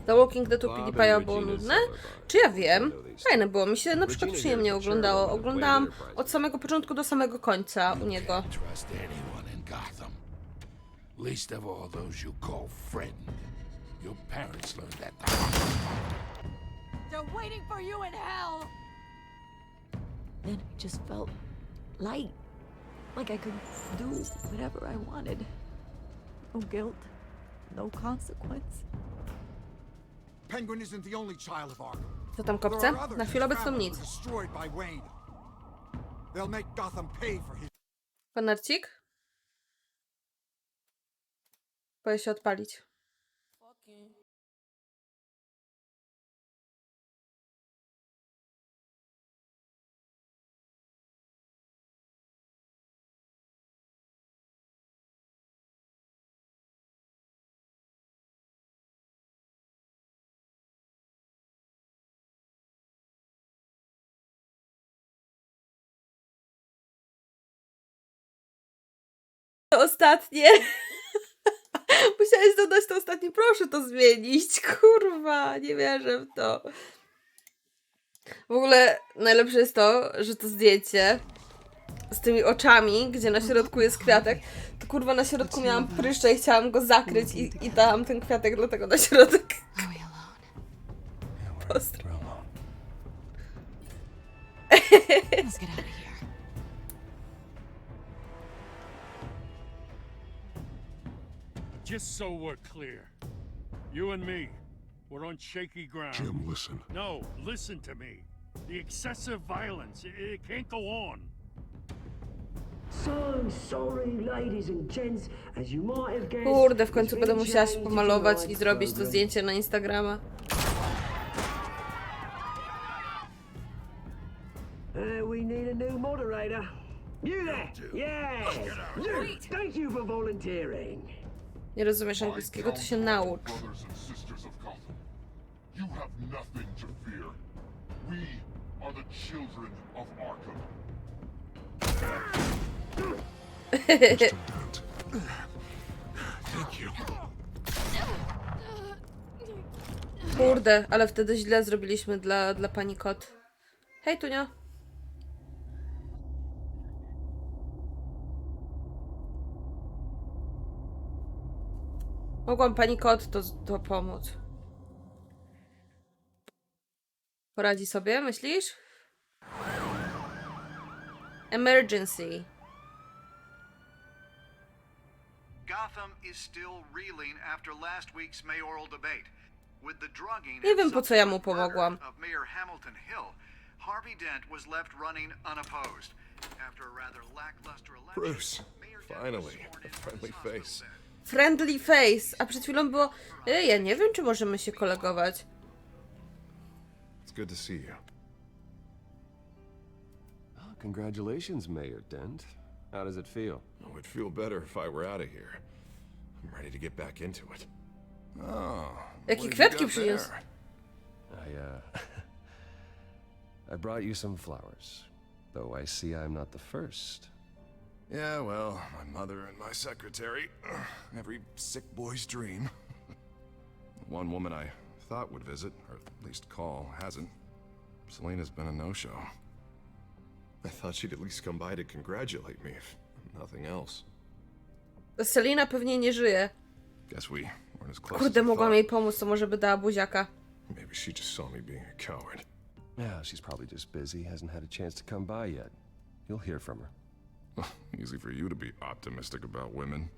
The Walking Dead u PewDiePie'a było nudne? Czy ja wiem? Fajne było, mi się na przykład przyjemnie oglądało. Oglądałam od samego początku do samego końca u niego. Least of all those you call friend. Your parents learned that. They're waiting for you in hell! Then I just felt light. Like I could do whatever I wanted. No guilt, no consequence. Penguin isn't the only child of Arkham. Co tam, kopce? Na chwilę obecną nic. Destroyed by Wayne. They'll make Gotham pay for his... Konarcik? Boję się odpalić. To ostatnie. Musiałeś dodać to ostatnie. Proszę to zmienić. Kurwa, nie wierzę w to. W ogóle najlepsze jest to, że to zdjęcie z tymi oczami, gdzie na środku jest kwiatek, to kurwa na środku miałam pryszcze i chciałam go zakryć i dałam ten kwiatek dlatego na środek. Pozdro. Let's get out of here. Just so we're clear, you and me, we're on shaky ground. Jim, listen. No, listen to me. The excessive violence, it can't go on. So sorry, ladies and gents, as you might have guessed. Kurde, w końcu będę musiała się pomalować i zrobić to zdjęcie na Instagrama. We need a new moderator. You there? Yeah. You. Thank you for volunteering. Nie rozumiesz angielskiego, to się naucz. Brothers and sisters of Gotham, you have nothing to fear. We are the children of Arkham. Thank you. Kurde, ale wtedy źle zrobiliśmy dla pani kot. Hej, Tunio. Mogłam pani kot to pomóc. Poradzi sobie, myślisz? Emergency. Gotham is still reeling after last week's mayoral debate. With the drugging Nie wiem, and po co ja mu subsequent pomogłam. murder of Mayor Hamilton Hill, Harvey Dent was left running unopposed. After a rather lackluster election, Bruce, Mayor Dent was finally, sworn a in friendly responsible face. then. Friendly face. A przed chwilą było... ja nie wiem, czy możemy się kolegować. It's good to see you. Oh, congratulations, Mayor Dent. How does it feel? I would feel better if I were out of here. I'm ready to get back into it. Oh, Jakie what have you kwiatki got przyniósł? there? I brought you some flowers. Though I see I'm not the first. Yeah, well, my mother and my secretary. Every sick boy's dream. One woman I thought would visit, or at least call, hasn't. Selena's been a no-show. I thought she'd at least come by to congratulate me, if nothing else. Selina pewnie nie żyje. Guess we weren't as close as Kurde, I mogłam thought. jej pomóc, to może by dała buziaka. Maybe she just saw me being a coward. Yeah, she's probably just busy, hasn't had a chance to come by yet. You'll hear from her. Easy for you to be optimistic about women.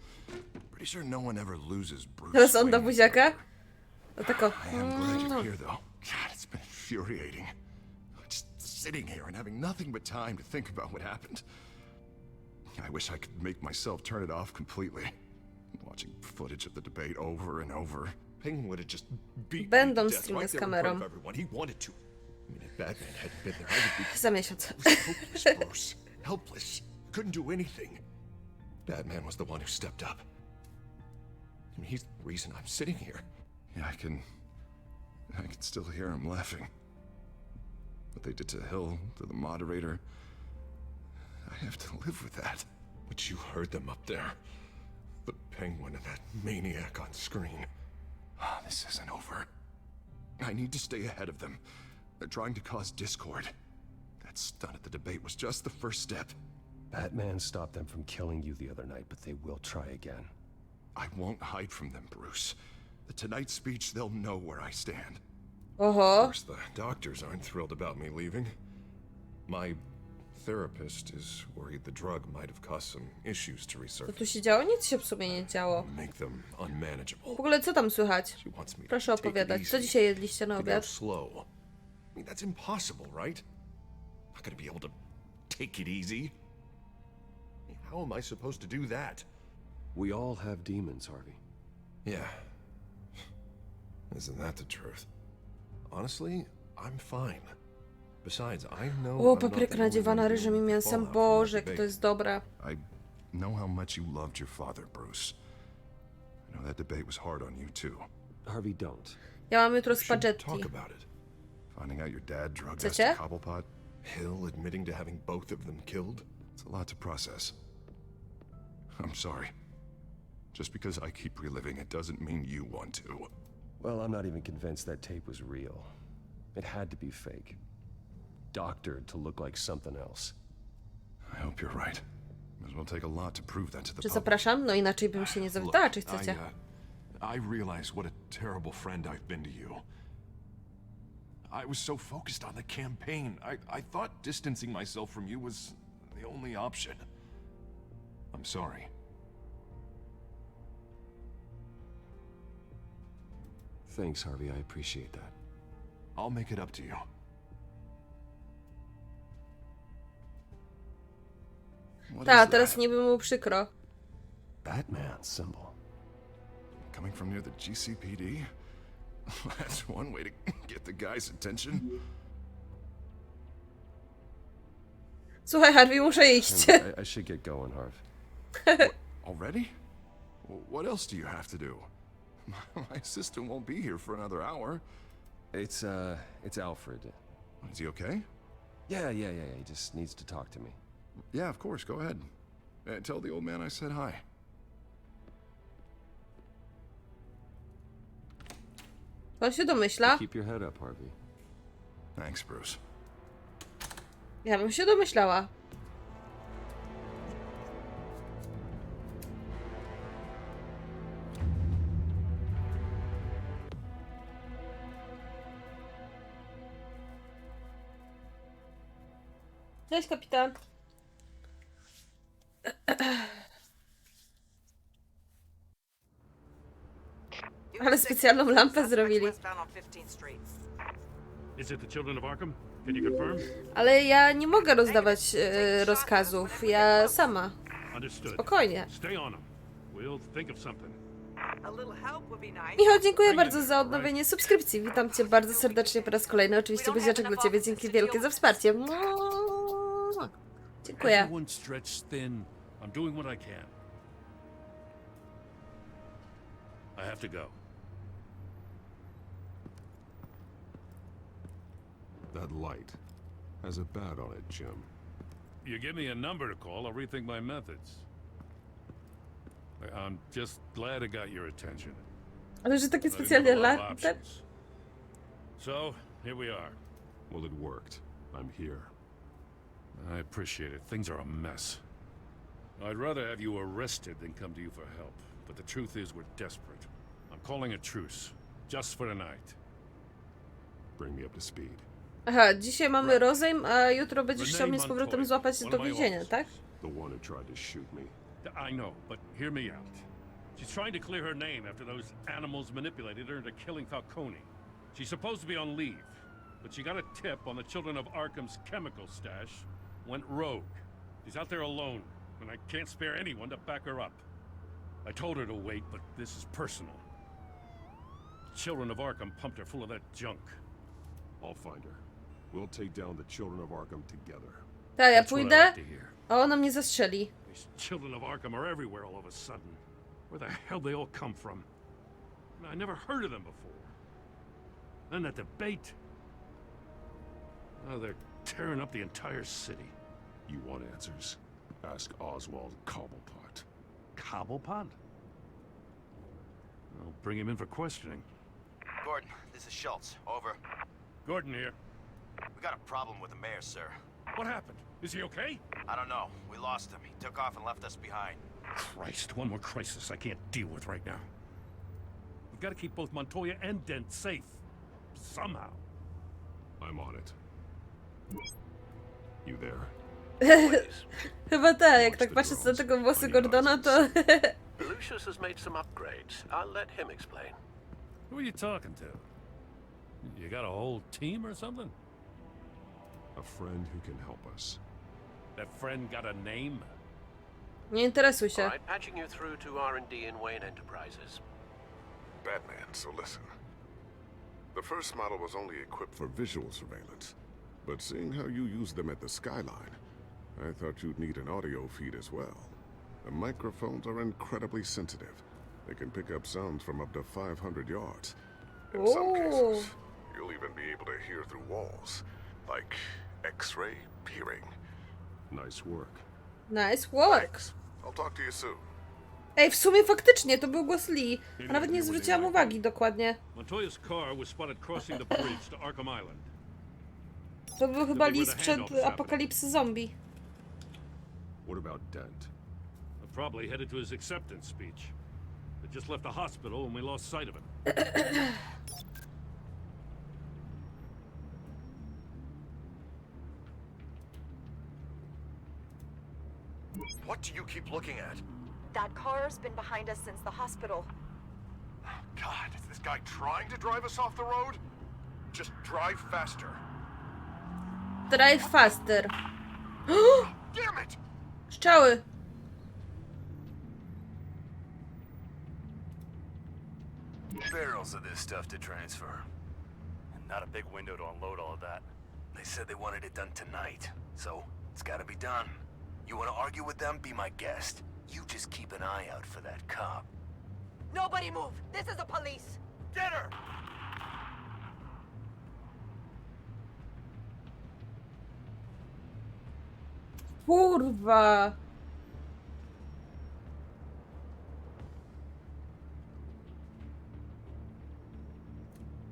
Pretty sure no one ever loses Bruce Teraz on da Wayne. buziaka? No tako. I am glad you're here, though. God, it's been infuriating. Just sitting here and having nothing but time to think about what happened. I wish I could make myself turn it off completely. Watching footage of the debate over and over. Penguin would have just beat me Będą to death streamy right z there in kamerą. front of everyone. He wanted to. I mean, if Batman hadn't been there, I would be Za miesiąc. hopeless, Bruce. Helpless. Couldn't do anything. Batman was the one who stepped up. I mean, he's the reason I'm sitting here. Yeah, I can still hear him laughing. What they did to Hill, to the moderator. I have to live with that. But you heard them up there. The Penguin and that maniac on screen. Ah, this isn't over. I need to stay ahead of them. They're trying to cause discord. That stunt at the debate was just the first step. Batman stopped them from killing you the other night, but they will try again. I won't hide from them, Bruce. The Tonight speech, they'll know where I stand. Of Oho. course, the doctors aren't thrilled about me leaving. My therapist is worried the drug might have caused some issues to Co resurface. tu się działo? Nic się w sumie nie działo. Make them unmanageable. W ogóle co tam słychać? She wants me Proszę to take it opowiadać. Co easy, dzisiaj jedliście na to go obiad? slow. I mean, that's impossible, right? Not gonna be able to take it easy. I mean, how am I supposed to do that? We all have demons, Harvey. Yeah. Isn't that the truth? Honestly, I'm fine. Besides, I know O, I'm not papryka the only nadziewana one ryżem i dealing with the mięsem. fallout from Boże, that jak to debate. jest dobre. I know how much you loved your father, Bruce. I know that debate was hard on you too. Harvey, don't. Ja mam jutro We should spaghetti. talk about it. Finding out your dad drugged us Chcecie? to Cobblepot, Hill admitting to having both of them killed. It's a lot to process. I'm sorry. Just because I keep reliving it doesn't mean you want to. Well, I'm not even convinced that tape was real. It had to be fake. Doctored to look like something else. I hope you're right. Might as well take a lot to prove that to the Czy public. zapraszam? No inaczej bym się nie zawitała, czy chcecie? I realize what a terrible friend I've been to you. I was so focused on the campaign. I thought distancing myself from you was the only option. I'm sorry. Thanks, Harvey. I appreciate that. I'll make it up to you. What Ta, is teraz that? niby mu przykro. Batman symbol. Coming from near the GCPD? That's one way to get the guy's attention. Słuchaj, Harvey, muszę iść. I should get going, Harv. Already? What else do you have to do? My assistant won't be here for another hour. It's Alfred. Is he okay? Yeah. He just needs to talk to me. Yeah, of course. Go ahead. Tell the old man I said hi. On się domyśla. Keep your head up, Harvey. Thanks, Bruce. Ja bym się domyślała. Cześć, kapitan. Ale specjalną lampę zrobili. Is it the children of Arkham? Can you confirm? Ale ja nie mogę rozdawać rozkazów. Ja sama. Understood. Spokojnie. Stay on them. We'll think of something. Michał, dziękuję bardzo za odnowienie subskrypcji. Witam cię bardzo serdecznie po raz kolejny. Oczywiście buziaczek dla ciebie. Dzięki wielkie za wsparcie. Dziękuję. Everyone stretched thin. I'm doing what I can. I have to go. That light has a bat on it, Jim. You give me a number to call, I'll rethink my methods. I'm just glad I got your attention. Ale że takie I didn't specjalnie have a lot of lampy. options. So, here we are. Well, it worked. I'm here. I appreciate it. Things are a mess. I'd rather have you arrested than come to you for help. But the truth is we're desperate. I'm calling a truce. Just for tonight. Bring me up to speed. Aha, dzisiaj mamy rozejm, a jutro będziesz chciał mnie z powrotem złapać do więzienia, tak? The one who tried to shoot me. I know, but hear me out. She's trying to clear her name after those animals manipulated her into killing Falcone. She's supposed to be on leave, but she got a tip on the Children of Arkham's chemical stash, went rogue. She's out there alone, and I can't spare anyone to back her up. I told her to wait, but this is personal. Children of Arkham pumped her full of that junk. I'll find her. We'll take down the children of Arkham together. Tak, ja That's what I pójdę, like to hear. a ona mnie zastrzeli. These children of Arkham are everywhere all of a sudden. Where the hell they all come from? I never heard of them before. Then that debate. Oh, they're tearing up the entire city. You want answers? Ask Oswald Cobblepot. Cobblepot? I'll bring him in for questioning. Gordon, this is Schultz. Over. Gordon here. We got a problem with the mayor, sir. What happened? Is he okay? I don't know. We lost him. He took off and left us behind. Christ, one more crisis I can't deal with right now. We've got to keep both Montoya and Dent safe. Somehow. I'm on it. You there? Chyba tak, jak tak patrzę na tego włosy Gordona, to... Lucius has made some upgrades. I'll let him explain. Who are you talking to? You got a whole team or something? A friend who can help us. That friend got a name? Nie interesuj All się. right, patching you through to R&D in Wayne Enterprises. Batman, so listen. The first model was only equipped for visual surveillance, but seeing how you use them at the skyline, I thought you'd need an audio feed as well. The microphones are incredibly sensitive. They can pick up sounds from up to 500 yards. In some cases, you'll even be able to hear through walls, like X-ray peering. Nice work. Nice work. Thanks. I'll talk to you soon. Ej, w sumie faktycznie to był głos Lee. A nawet nie zwróciłam uwagi dokładnie. Montoya's car was spotted crossing the bridge to Arkham Island. To był chyba Lee sprzed apokalipsy zombie. What about Dent? Probably headed to his acceptance speech. They just left the hospital and we lost sight of him. What do you keep looking at? That car's been behind us since the hospital. God, is this guy trying to drive us off the road? Just drive faster. Drive faster. Damn it! Strzały. Barrels of this stuff to transfer. And not a big window to unload all of that. They said they wanted it done tonight, so it's gotta be done. You wanna argue with them? Be my guest. You just keep an eye out for that cop. Nobody move! This is the police! Get her! Kurwa.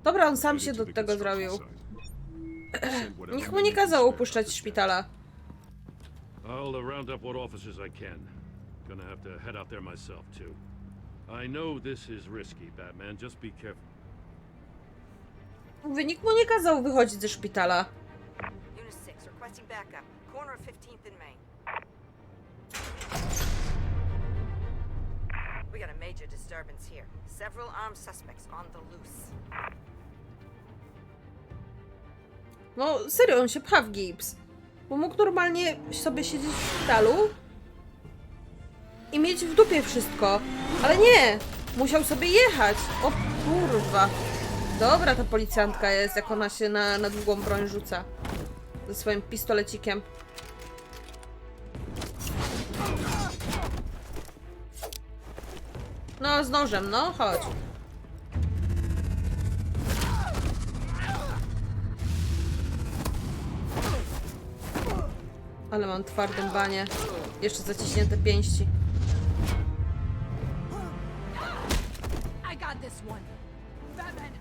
Dobra, on sam się do tego zrobił. Nikt mu nie kazał opuszczać szpitala. I'll round up what officers I can. Gonna have to head out there myself, too. I know this is risky, Batman. Just be careful. Mówię, nikt mu nie kazał wychodzić ze szpitala. Unit 6, requesting backup. Corner of 15th and Main. We got a major disturbance here. Several armed suspects on the loose. No, serio, on się pcha w gips. Bo mógł normalnie sobie siedzieć w szpitalu i mieć w dupie wszystko. Ale nie! Musiał sobie jechać. O kurwa. Dobra ta policjantka jest, jak ona się na długą broń rzuca. Ze swoim pistolecikiem. No, z nożem, no, chodź. Ale mam twardą banię. Jeszcze zaciśnięte pięści. I got this one. Batman,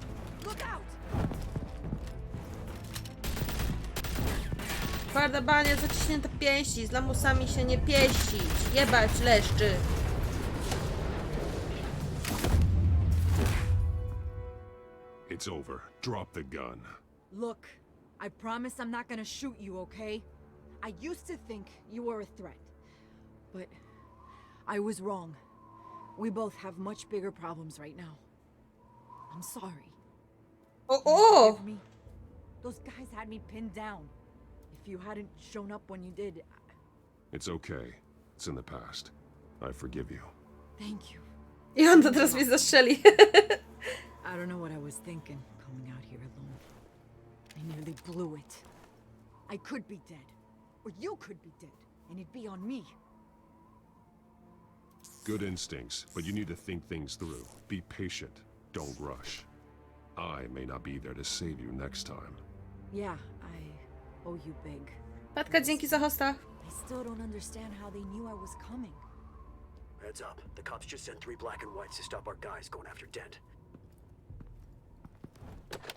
look out! Twarda bania, zaciśnięte pięści. Z lamusami się nie pieścić. Jebać leszczy. It's over. Drop the gun. Look, I promise I'm not gonna shoot you, okay? I used to think you were a threat, but I was wrong. We both have much bigger problems right now. I'm sorry. Oh! Forgive me. Those guys had me pinned down. If you hadn't shown up when you did, It's okay. It's in the past. I forgive you. thank you. I on to teraz mnie zastrzeli. I don't know what I was thinking, coming out here alone. I nearly blew it. I could be dead. Or you could be dead, and it'd be on me. Good instincts, but you need to think things through. Be patient. Don't rush. I may not be there to save you next time. Yeah, I owe you big. Patka, dzięki za hosta. I still don't understand how they knew I was coming. Heads up. The cops just sent 3 black and whites to stop our guys going after Dent.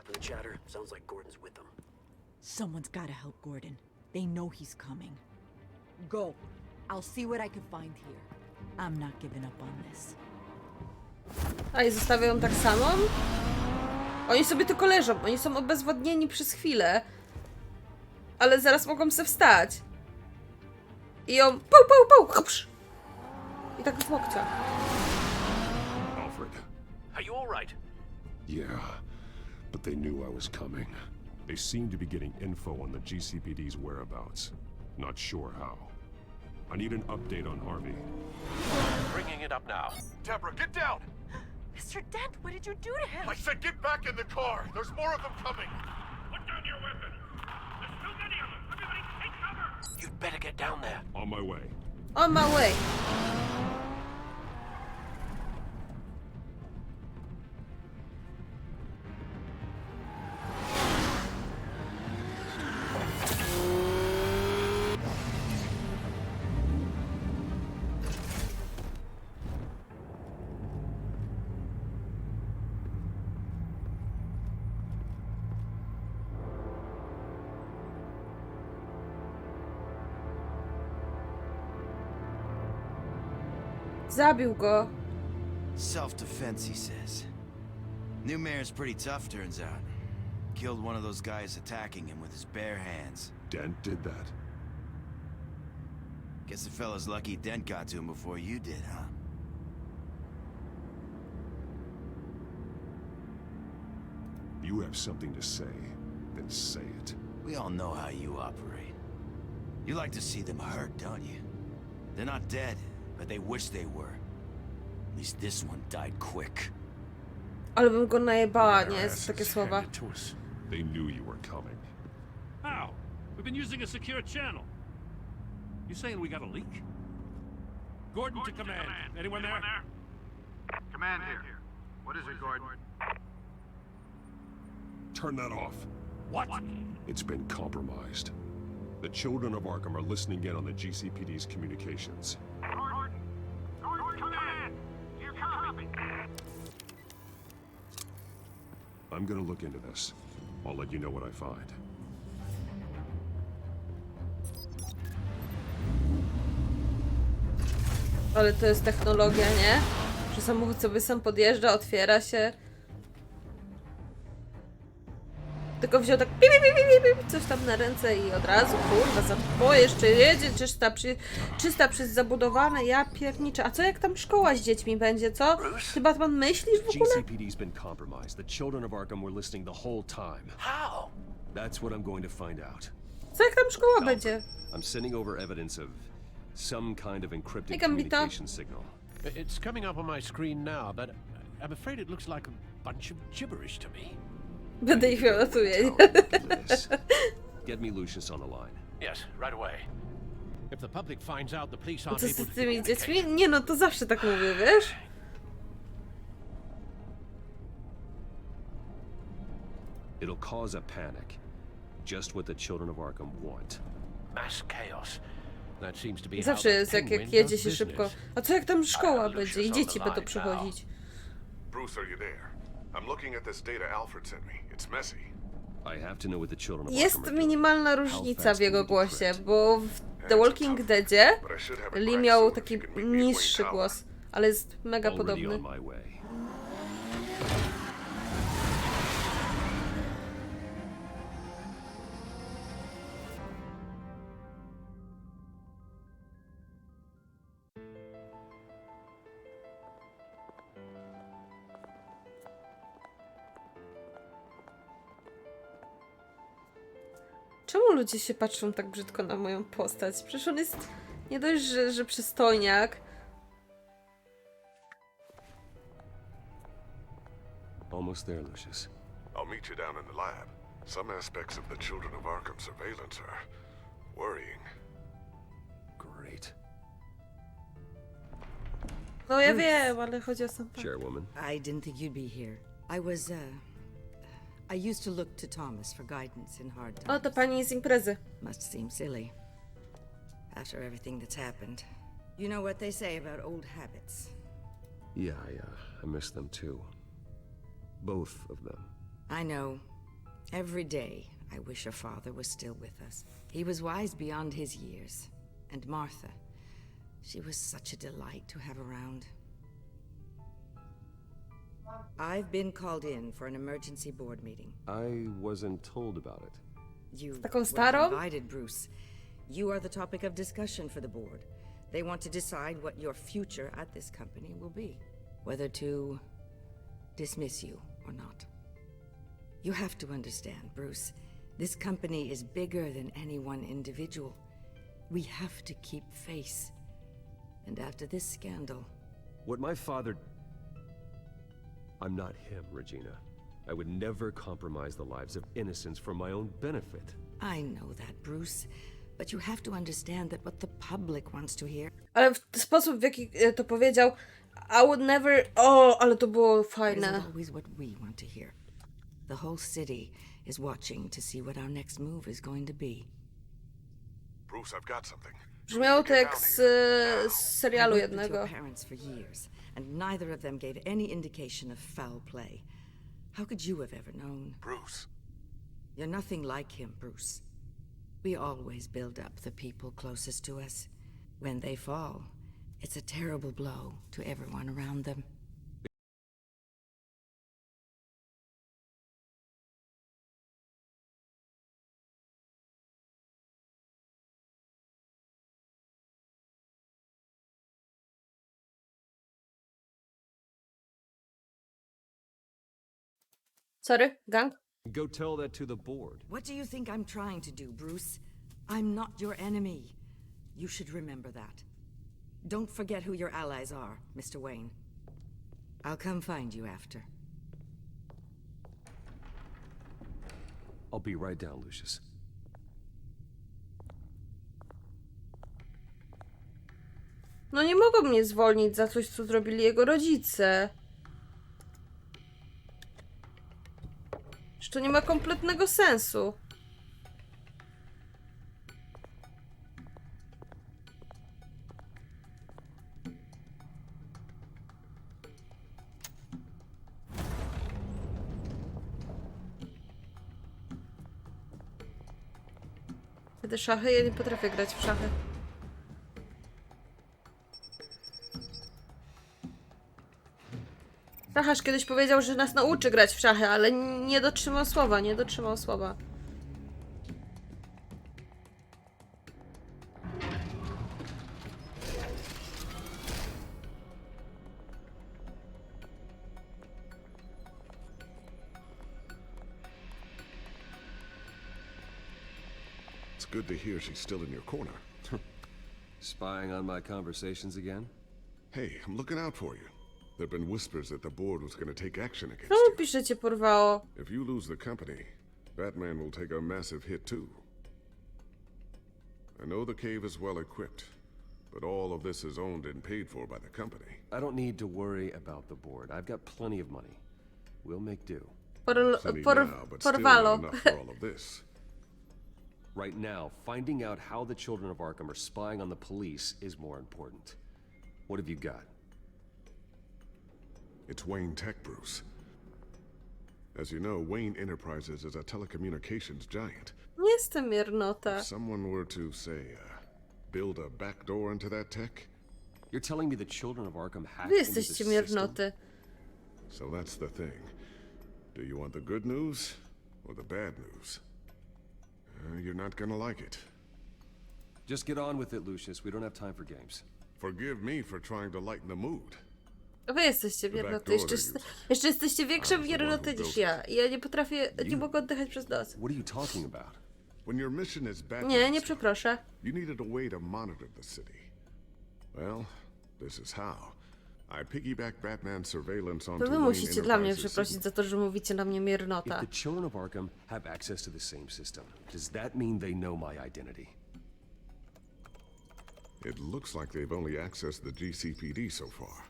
From the chatter, sounds like Gordon's with them. Someone's gotta help Gordon. They know he's coming. Go. I'll see what I can find here. I'm not giving up on this. A i zostawią ją tak samą? Oni sobie tylko leżą, oni są obezwładnieni przez chwilę. Ale zaraz mogą se wstać. I ją hopsz! I tak z łokcia. Alfred. Are you all right? Yeah, but they knew I was coming. They seem to be getting info on the GCPD's whereabouts. Not sure how. I need an update on Harvey. Bringing it up now. Deborah, get down! Mr. Dent, what did you do to him? I said get back in the car! There's more of them coming! Put down your weapon. There's too many of them. Everybody take cover. You'd better get down there. On my way. On my way. Zabił go. Self-defense, he says. New mayor's pretty tough, turns out. Killed one of those guys attacking him with his bare hands. Dent did that? Guess the fella's lucky Dent got to him before you did, huh? You have something to say, then say it. We all know how you operate. You like to see them hurt, don't you? They're not dead, but they wish they were. At least this one died quick. Ale bym go najebała, nie? Za takie słowa. They knew you were coming. How? We've been using a secure channel. You saying we got a leak? Gordon to command. Anyone there? Command here. What is it, Gordon? Turn that off. What? It's been compromised. The children of Arkham are listening in on the GCPD's communications. Gordon, command. You copy? I'm gonna look into this. I'll let you know what I find. Ale to jest technologia, nie? Że samochód sobie sam podjeżdża, otwiera się. Tylko wziął tak coś tam na ręce i od razu, kurwa, o, jeszcze jedzie, czysta przez zabudowane, ja pierniczę. A co jak tam szkoła z dziećmi będzie, co? Ty, Batman, myślisz w ogóle? GCPD's been compromised. The children of Arkham were listening the whole time. How? That's what I'm going to find out. Co jak tam szkoła będzie? I'm sending over evidence of some kind of encrypted Jak Gambito? communication signal. It's coming up on my screen now, but I'm afraid it looks like a bunch of gibberish to me. Będę ich miał na tuje. Get me Lucius on the line. Yes, right away. If the public finds out the police aren't Co able z to tymi communicate. dziećmi? Nie no, to zawsze tak mówię, wiesz? It'll cause a panic. Just what the children of Arkham want. Mass chaos. That seems to be how Zawsze the jest, jak Penguin jedzie does się business. szybko. A co jak tam szkoła Lucius będzie i on dzieci the będą line przychodzić? Bruce, are you there? I'm looking at this data Alfred sent me. It's messy. I have to know what the children of Jest Arkham are doing. minimalna różnica w jego głosie, bo w The Walking Deadzie Lee miał taki niższy głos, ale jest mega Already podobny. on my way. Czemu ludzie się patrzą tak brzydko na moją postać? Przecież on jest nie dość, że przystojniak. Almost there, Lucius. I'll meet you down in the lab. Some aspects of the Children of Arkham surveillance are worrying. Great. No ja wiem, ale chodzi o sam fakt. Chairwoman. I didn't think you'd be here. I used to look to Thomas for guidance in hard times. O, to pani z imprezy. Must seem silly. After everything that's happened. You know what they say about old habits. Yeah, I miss them too. Both of them. I know. Every day, I wish our father was still with us. He was wise beyond his years. And Martha, she was such a delight to have around. I've been called in for an emergency board meeting. I wasn't told about it. You Taką were starą? invited, Bruce. You are the topic of discussion for the board. They want to decide what your future at this company will be. Whether to dismiss you or not. You have to understand, Bruce. This company is bigger than any one individual. We have to keep face. And after this scandal... What my father... I'm not him, Regina. I would never compromise the lives of innocents for my own benefit. I know that, Bruce. But you have to understand that what the public wants to hear... Ale w sposób, w jaki to powiedział, I would never... O, ale to było fajne. Isn't always what we want to hear. The whole city is watching to see what our next move is going to be. Bruce, I've got something. Brzmiało to jak z serialu I worked with jednego. your parents for years, and neither of them gave any indication of foul play. How could you have ever known? Bruce. You're nothing like him, Bruce. We always build up the people closest to us. When they fall, it's a terrible blow to everyone around them. Sorry, gang? Go tell that to the board. What do you think I'm trying to do, Bruce? I'm not your enemy. You should remember that. Don't forget who your allies are, Mr. Wayne. I'll come find you after. I'll be right down, Lucius. No nie mogą mnie zwolnić za coś, co zrobili jego rodzice. Że to nie ma kompletnego sensu. Te szachy? Ja nie potrafię grać w szachy. Szacharz kiedyś powiedział, że nas nauczy grać w szachy, ale nie dotrzymał słowa, nie dotrzymał słowa. It's good to hear she's still in your corner. Spying on my conversations again? Hey, I'm looking out for you. There've been whispers that the board was going to take action against Czemu you. pisze cię porwało? If you lose the company, Batman will take a massive hit too. I know the cave is well equipped, but all of this is owned and paid for by the company. I don't need to worry about the board. I've got plenty of money. We'll make do. Plenty now, but still not enough for all of this. Right now, finding out how the children of Arkham are spying on the police is more important. What have you got? It's Wayne Tech, Bruce. As you know, Wayne Enterprises is a telecommunications giant. Nie jestem miernota. If someone were to, say, build a backdoor into that tech... You're telling me the children of Arkham hacked Wy into the jesteście system? miernoty. So that's the thing. Do you want the good news or the bad news? You're not gonna like it. Just get on with it, Lucius. We don't have time for games. Forgive me for trying to lighten the mood. Wy jesteście miernoty. Jeszcze jesteście większe miernoty niż ja. I ja nie potrafię, nie mogę oddychać przez nos. What are you talking about? When your mission is Batman, Nie, nie przeproszę. you needed a way to monitor the city. Well, this is how. I piggyback Batman's surveillance onto To wy Wayne musicie dla mnie Enterprises' przeprosić za to, że mówicie na mnie miernota. If the children of Arkham have access to the same system, does that mean they know my identity? It looks like they've only accessed the GCPD so far.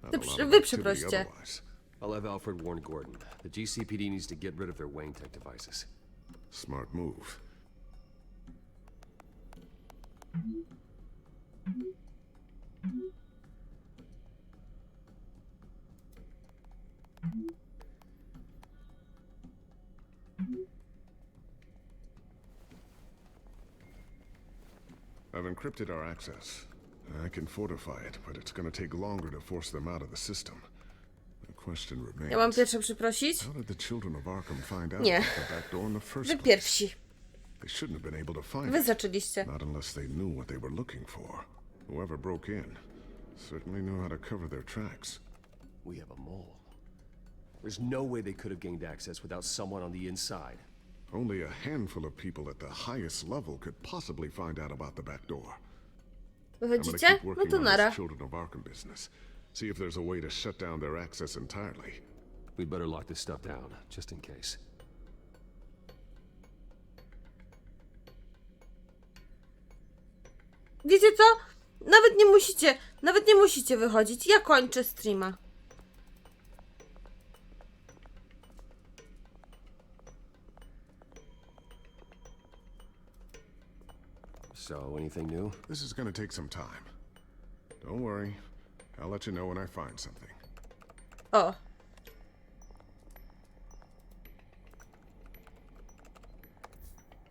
Not a lot of Wy activity przeproście. otherwise. I'll have Alfred warn Gordon. The GCPD needs to get rid of their Wayne Tech devices. Smart move. encrypted our access. I can fortify it, but it's gonna take longer to force them out of the system. The question remains. Ja mam pierwsze przeprosić? How did the children of Arkham find out Nie. about the back door in the first Wy place? pierwsi. They shouldn't have been able to find Wy it. zaczęliście. Not unless they knew what they were looking for. Whoever broke in certainly knew how to cover their tracks. We have a mole. There's no way they could have gained access without someone on the inside. Only a handful of people at the highest level could possibly find out about the back door. I'm gonna Wychodzicie? keep No working to on nara. this Children of Arkham business. See if there's a way to shut down their access entirely. We'd better lock this stuff down, just in case. Wiecie co? Nawet nie musicie wychodzić. Ja kończę streama. So, anything new? This is gonna take some time. Don't worry. I'll let you know when I find something. O.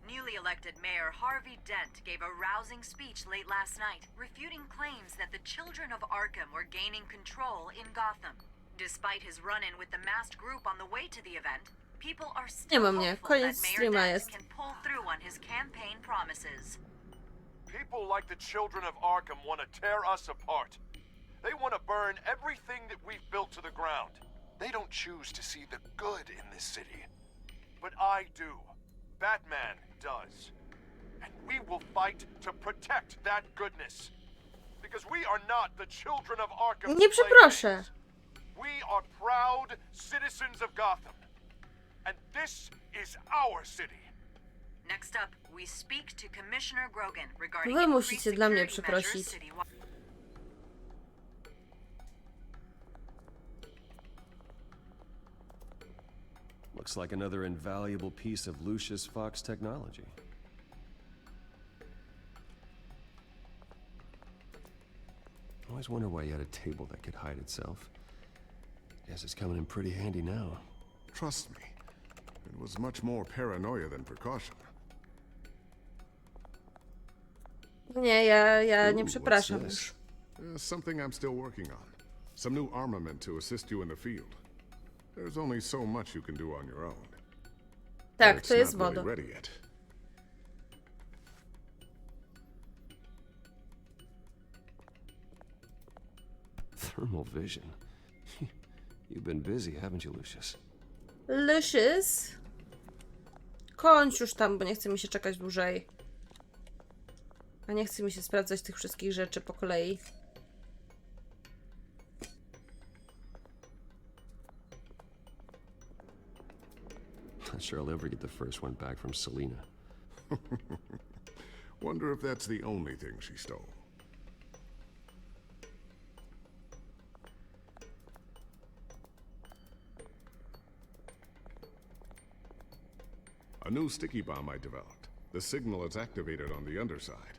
Newly elected Mayor Harvey Dent gave a rousing speech late last night, refuting claims that the children of Arkham were gaining control in Gotham. Despite his run-in with the masked group on the way to the event, people are Nie still ma mnie. hopeful Koniec that Mayor streama Dent jest. can pull through on his campaign promises. People like the children of Arkham want to tear us apart. They want to burn everything that we've built to the ground. They don't choose to see the good in this city. But I do. Batman does. And we will fight to protect that goodness. Because we are not the children of Arkham. Nie przeproszę. We are proud citizens of Gotham. And this is our city. Next up, we speak to Commissioner Grogan regarding Wy increased musicie dla mnie security measures przeprosić. citywide. Looks like another invaluable piece of Lucius Fox technology. Always wonder why you had a table that could hide itself. Guess it's coming in pretty handy now. Trust me. It was much more paranoia than precaution. Nie, ja nie Ooh, przepraszam what's już. this? Something I'm still working on. Some new armament to assist you in the field. There's only so much you can do on your own. Tak, It's to jest not really woda. ready yet. Thermal vision. You've been busy, haven't you, Lucius? Lucius? Kończ już tam, bo nie chce mi się czekać dłużej. A nie chce mi się sprawdzać tych wszystkich rzeczy po kolei. Not sure I'll ever get the first one back from Selena. Wonder if that's the only thing she stole. A new sticky bomb I developed. The signal is activated on the underside.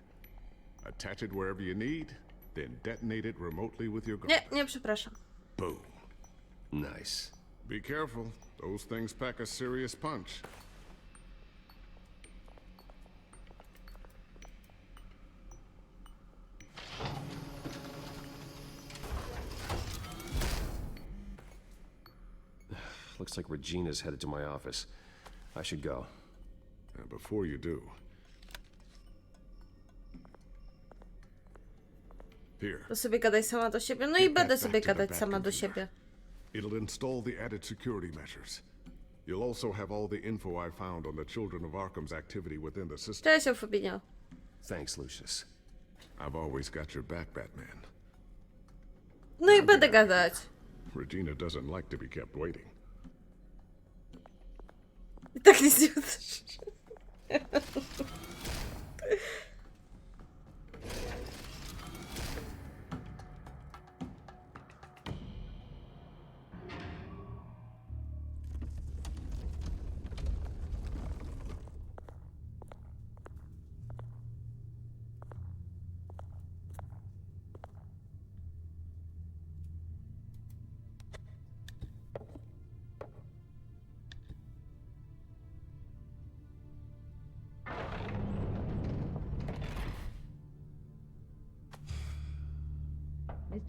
Attach it wherever you need, then detonate it remotely with your gun. Nie, przepraszam. Boom. Nice. Be careful. Those things pack a serious punch. Looks like Regina's headed to my office. I should go. And before you do... Here. To sobie gadaj sama do siebie. No i będę sobie gadać sama do siebie. It'll install the added security measures. You'll also have all the info I found on the Children of Arkham's activity within the system. Cześć, Eufobinio. Thanks, Lucius. I've always got your back, Batman. No i będę gadać. Regina doesn't like to be kept waiting. I tak nic nie usłyszysz.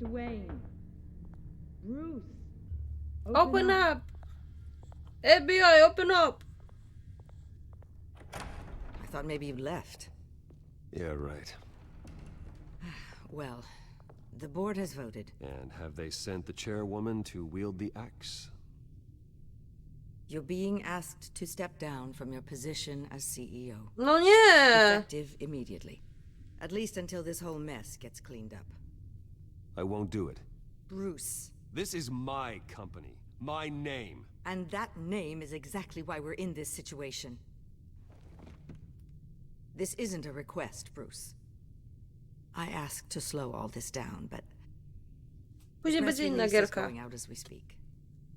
Mr. Wayne. Bruce. Open up! FBI, open up! I thought maybe you left. Yeah, right. Well, the board has voted. And have they sent the chairwoman to wield the axe? You're being asked to step down from your position as CEO. No nie! Effective immediately. At least until this whole mess gets cleaned up. I won't do it. Bruce. This is my company. My name. And that name is exactly why we're in this situation. This isn't a request, Bruce. I asked to slow all this down, but... Później press będzie inna release is gierka. going out as we speak.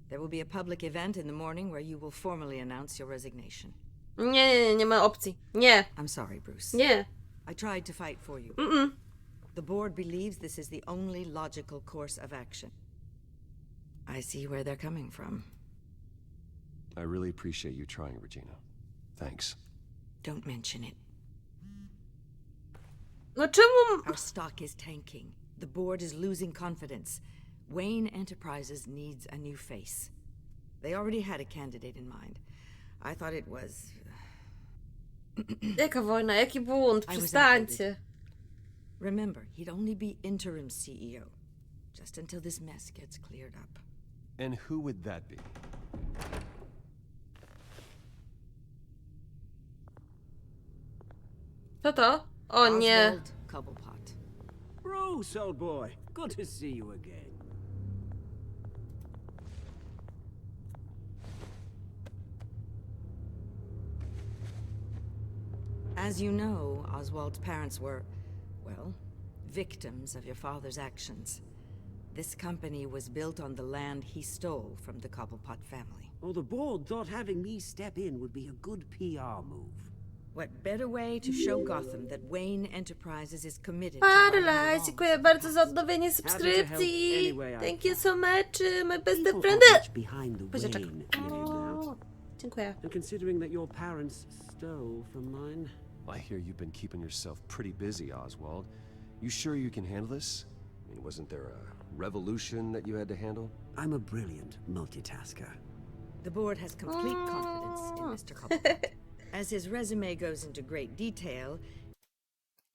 There will be a public event in the morning where you will formally announce your resignation. Nie ma opcji. Nie. I'm sorry, Bruce. Nie. I tried to fight for you. Mm-mm. The board believes this is the only logical course of action. I see where they're coming from. I really appreciate you trying, Regina. Thanks. Don't mention it. No czemu... Our stock is tanking. The board is losing confidence. Wayne Enterprises needs a new face. They already had a candidate in mind. I thought it was... Jaka wojna? Jaki bunt? I was Przestańcie. Remember, he'd only be interim CEO. Just until this mess gets cleared up. And who would that be? Co to? O nie. Oswald Cobblepot. Bruce, old boy. Good to see you again. As you know, Oswald's parents were, well, victims of your father's actions. This company was built on the land he stole from the Cobblepot family. Oh, the board thought having me step in would be a good PR move. What better way to show Gotham that Wayne Enterprises is committed to Paralaj, dziękuję bardzo za odnowienie subskrypcji. Thank you so much, my best friend. Poziaczek. O, dziękuję. And considering that your parents stole from mine... I hear you've been keeping yourself pretty busy, Oswald. You sure you can handle this? I mean, wasn't there a revolution that you had to handle? I'm a brilliant multitasker. The board has complete confidence in Mr. Cobblepot. As his resume goes into great detail,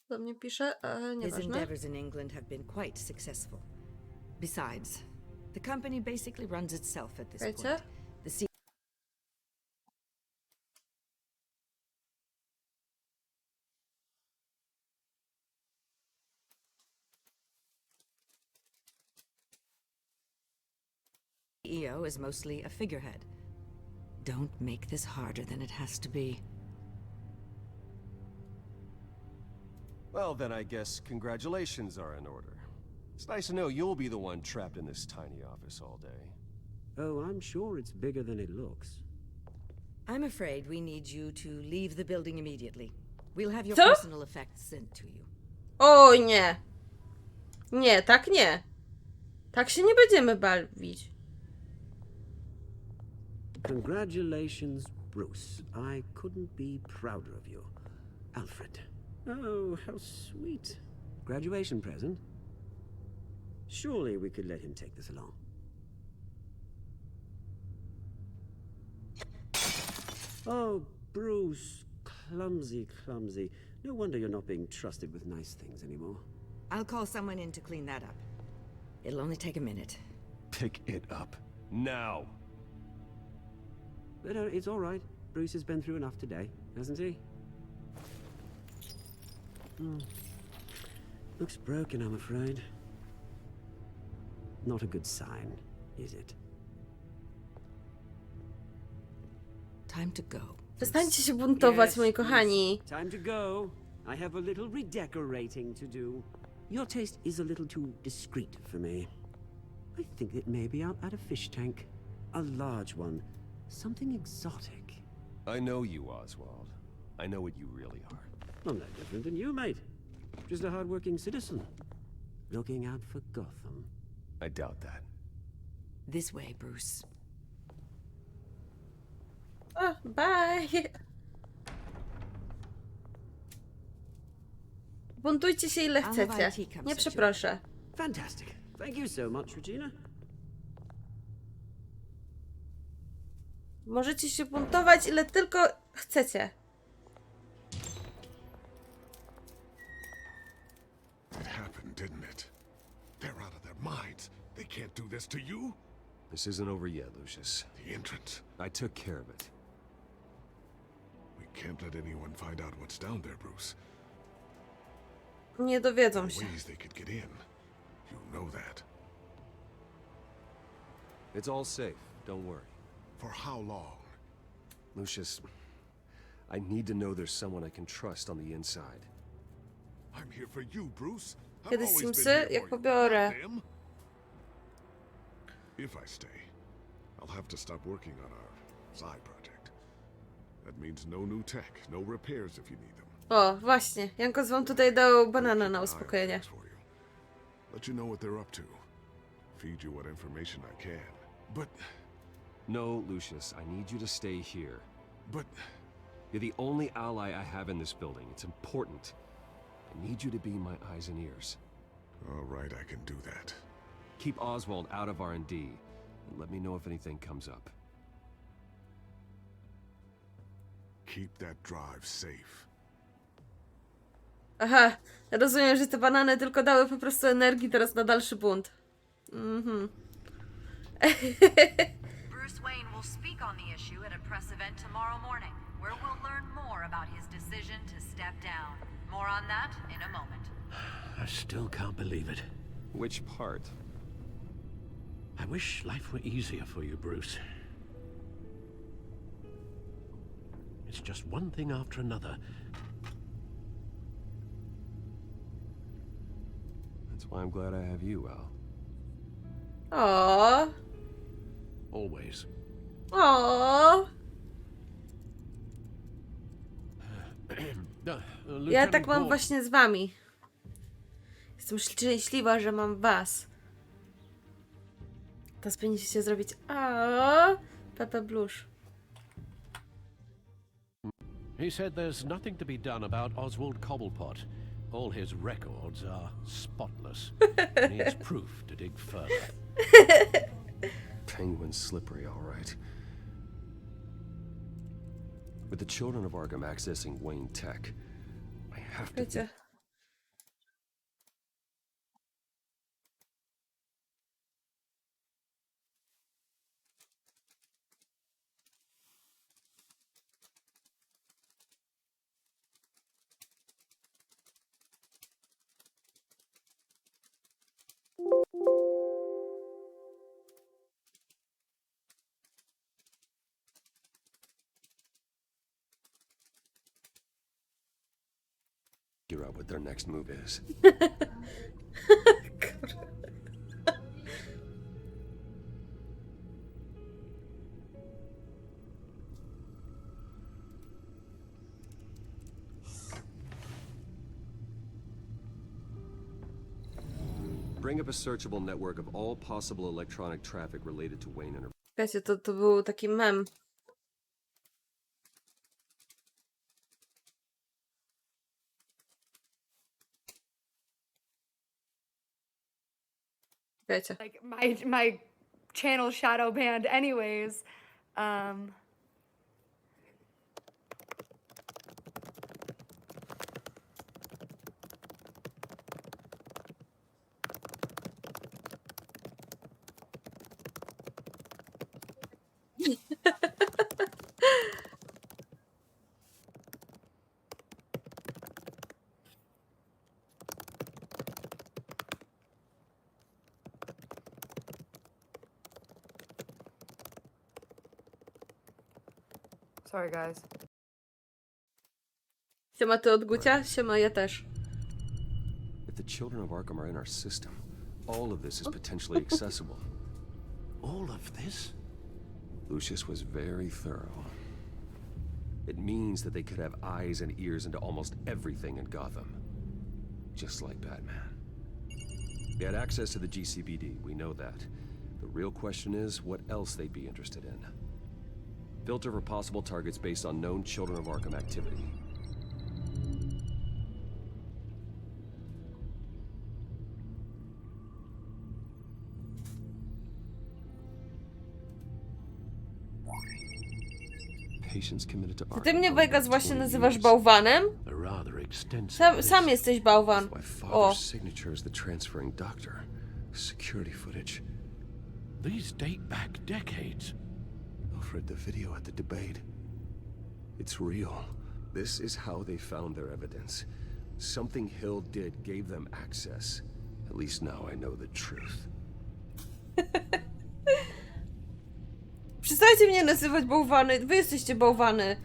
Do mnie pisze, his nieważne. endeavors in England have been quite successful. Besides, the company basically runs itself at this Wiecie? point. The CEO is mostly a figurehead. Don't make this harder than it has to be. Well, then I guess congratulations are in order. It's nice to know you'll be the one trapped in this tiny office all day. Oh, I'm sure it's bigger than it looks. I'm afraid we need you to leave the building immediately. We'll have your Co? personal effects sent to you. O nie. Nie, tak nie. Tak się nie będziemy bawić. Congratulations, Bruce. I couldn't be prouder of you. Alfred. Oh, how sweet. Graduation present? Surely we could let him take this along. Oh, Bruce. Clumsy, clumsy. No wonder you're not being trusted with nice things anymore. I'll call someone in to clean that up. It'll only take a minute. Pick it up. Now! But it's all right. Bruce has been through enough today, hasn't he? Looks broken, I'm afraid. Not a good sign, is it? Time to go. Przestańcie się buntować, Yes, moi yes. kochani. Time to go. I have a little redecorating to do. Your taste is a little too discreet for me. I think that maybe I'll add a fish tank. A large one. Something exotic. I know you, Oswald. I know what you really are. I'm no different than you, mate. Just a hard-working citizen. Looking out for Gotham. I doubt that. This way, Bruce. O, bye. Buntujcie się ile chcecie. Nie przeproszę. Fantastic. Thank you so much, Regina. Możecie się buntować ile tylko chcecie. It happened, didn't it? They're out of their minds. They can't do this to you. This isn't over yet, Lucius. The entrance. I took care of it. We can't let anyone find out what's down there, Bruce. Nie dowiedzą się. Ways they could get in. You know that. It's all safe. Don't worry. For how long? Lucius, I need to know there's someone I can trust on the inside. I'm here for you, Bruce. I've Kiedy always been Simsy? here Jak for you, pobiorę. not them. If I stay, I'll have to stop working on our side project. That means no new tech, no repairs if you need them. O, właśnie. Jankos wam tutaj dał banana na uspokojenie. Let you know what they're up to. Feed you what information I can. But... No, Lucius, I need you to stay here. But... You're the only ally I have in this building. It's important. I need you to be my eyes and ears. All right, I can do that. Keep Oswald out of R&D, and let me know if anything comes up. Keep that drive safe. Aha, rozumiem, że te banany tylko dały po prostu energii teraz na dalszy bunt. Bruce Wayne will speak on the issue at a press event tomorrow morning, where we'll learn more about his decision to step down. More on that in a moment. I still can't believe it. Which part? I wish life were easier for you, Bruce. It's just one thing after another. That's why I'm glad I have you, Al. O, Always. o. Ja tak mam właśnie z wami. Jestem szczęśliwa, że mam was. Teraz powinniście zrobić Pepe Blush. He said there's nothing to be done about Oswald Cobblepot. All his records are spotless. He needs proof to dig further. Penguin's slippery, all right. With the children of Arkham accessing Wayne Tech, I have to... Wiecie. Figure out what their next move is. Bring up a searchable network of all possible electronic traffic related to Wayne Enterprises. Wiecie, to był taki mem. Wiecie. Like my channel shadow banned anyways. Sorry, guys. Siema ty od Gucia? Siema, ja też. If the children of Arkham are in our system, all of this is potentially accessible. All of this? Lucius was very thorough. It means that they could have eyes and ears into almost everything in Gotham. Just like Batman. They had access to the GCPD, we know that. The real question is, what else they'd be interested in. Filter for possible targets based on known Children of Arkham activity. Patients committed to Czy ty mnie, Arkham Vegas, for właśnie 20 nazywasz years. bałwanem? A rather extensive Sam list. jesteś bałwan. My O, father's signature is the transferring doctor. Security footage. These date back decades. Alfred, the video at the debate. It's real. This is how they found their evidence. Something Hill did gave them access. At least now I know the truth. przestańcie mnie nazywać bałwany. Wy jesteście bałwany.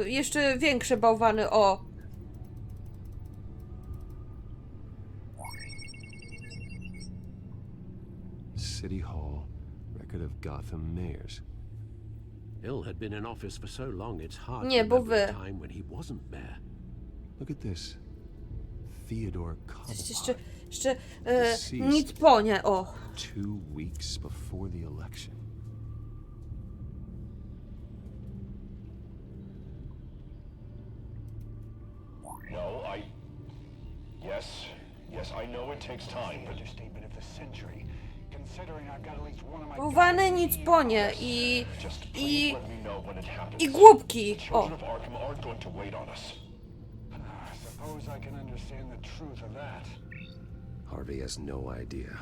Jeszcze większe bałwany, o. City Hall, record of Gotham mayors. Hill had been in office for so long it's hard Nie, to bo remember wy. a time when he wasn't mayor. Look at this. Theodore Jeszcze, Cobblepot. jeszcze Deceased nic po nie, o. 2 weeks before the election. No, Yes, I know it takes time, but... Understatement of the century. Considering I've got at least one of my... Bałwany, nic po nie i Let me know when it happens. i głupki, The o. children of Arkham aren't going to wait on us. I suppose I can understand the truth of that. Harvey has no idea.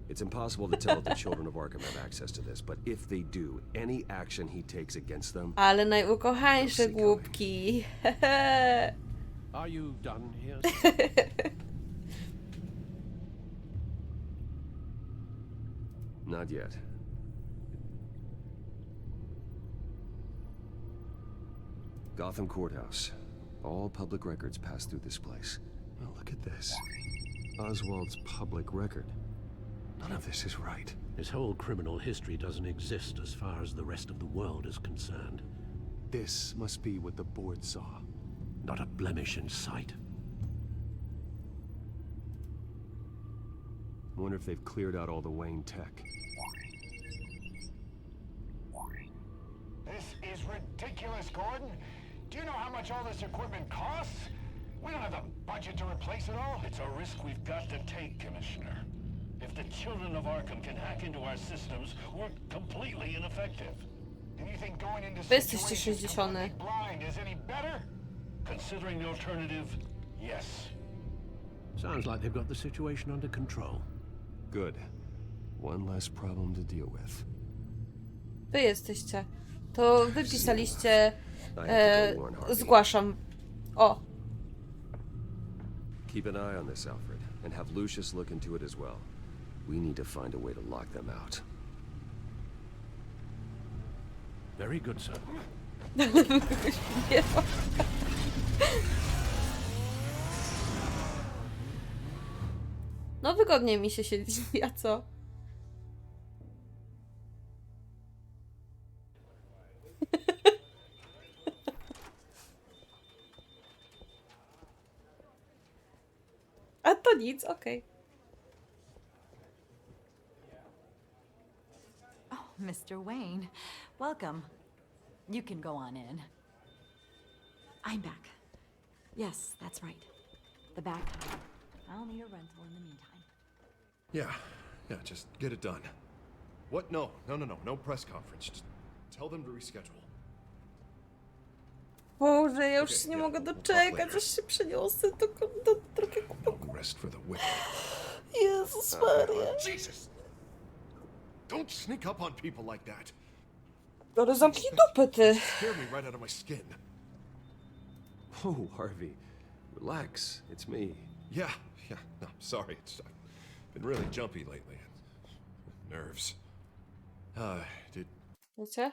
It's impossible to tell if the children of Arkham have access to this, but if they do, any action he takes against them... Ale najukochańsze głupki. Are you done here? Not yet. Gotham Courthouse. All public records pass through this place. Oh, look at this. Oswald's public record. None of this is right. His whole criminal history doesn't exist as far as the rest of the world is concerned. This must be what the board saw. Not a blemish in sight. I wonder if they've cleared out all the Wayne tech. This is ridiculous, Gordon. Do you know how much all this equipment costs? We don't have the budget to replace it all. It's a risk we've got to take, Commissioner. If the children of Arkham can hack into our systems, we're completely ineffective. And you think going into Wy jesteście situations 60. completely blind is any better? Considering the alternative, yes. Sounds like they've got the situation under control. Good. One less problem to deal with. Wy jesteście. To wy pisaliście. Zgłaszam. O. Keep an eye on this, Alfred, and have Lucius look into it as well. We need to find a way to lock them out. Very good, sir. No wygodnie mi się siedzi, a co? A to nic, okej. Oh, Mr. Wayne, welcome. You can go on in. I'm back. Yes, that's right. The back. I'll need a rental in the meantime. Yeah, just get it done. What? No press conference. Just tell them to reschedule. Boże, ja już się nie mogę doczekać, aż się przeniosę do drugiego pokoju. Rest for the wicked. Jezus Maria. Jesus! Don't sneak up on people like that. Ale zamknij dupę, ty. Scare me right out of my skin. Oh, Harvey. Relax. It's me. Yeah. No, sorry. I've been really jumpy lately. Nerves. Wiecie?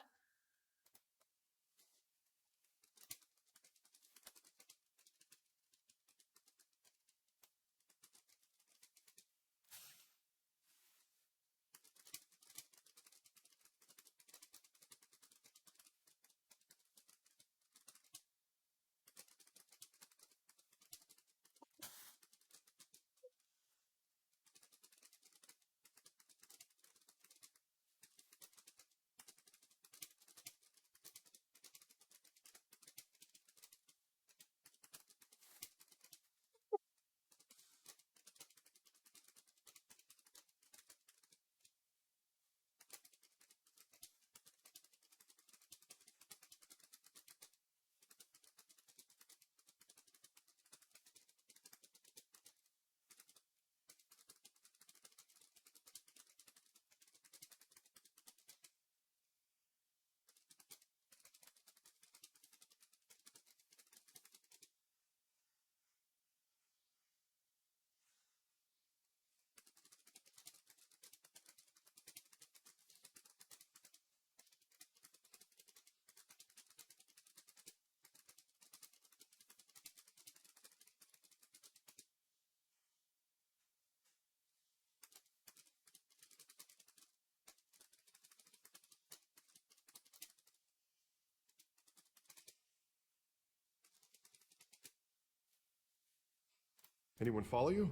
Anyone follow you?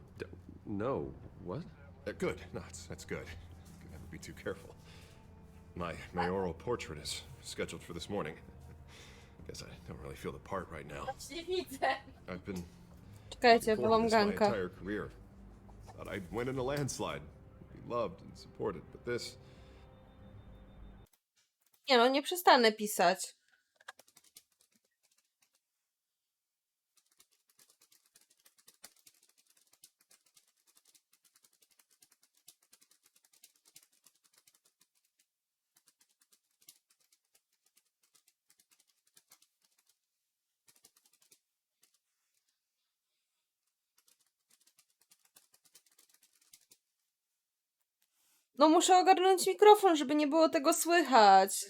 No. What? Good. No, that's good. Could never be too careful. My mayoral portrait is scheduled for this morning. Guess I don't really feel the part right now. I've been Czekajcie, bo looking mam forward to this my ganka. entire career. Thought I'd win in a landslide. Be loved and supported, but this... Nie no, nie przestanę pisać. No muszę ogarnąć mikrofon, żeby nie było tego słychać.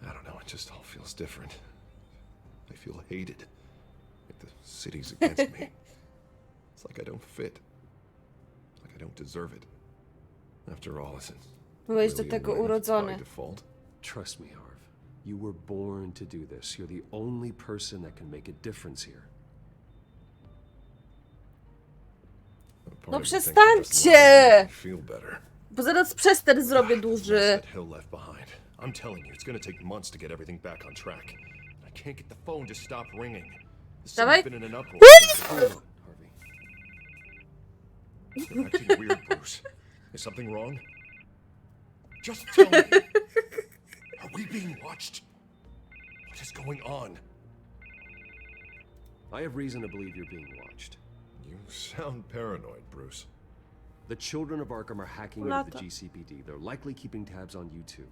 I don't know, it just all feels different. I feel hated. Like the city's against me. It's like I don't fit. Like I don't deserve it. After all, is it Byłeś do really a tego win by urodzony. default? Trust me, Harv. You were born to do this. You're the only person that can make a difference here. No przestańcie! Bo zaraz przester zrobię duży. I'm telling you, it's gonna take months to get everything back on track. I can't get the phone to stop ringing. The Dawaj. city's been in an uproar since the Harvey. You're acting weird, Bruce. Is something wrong? Just tell me. Are we being watched? What is going on? I have reason to believe you're being watched. You sound paranoid, Bruce. The children of Arkham are hacking into the GCPD. They're likely keeping tabs on you too.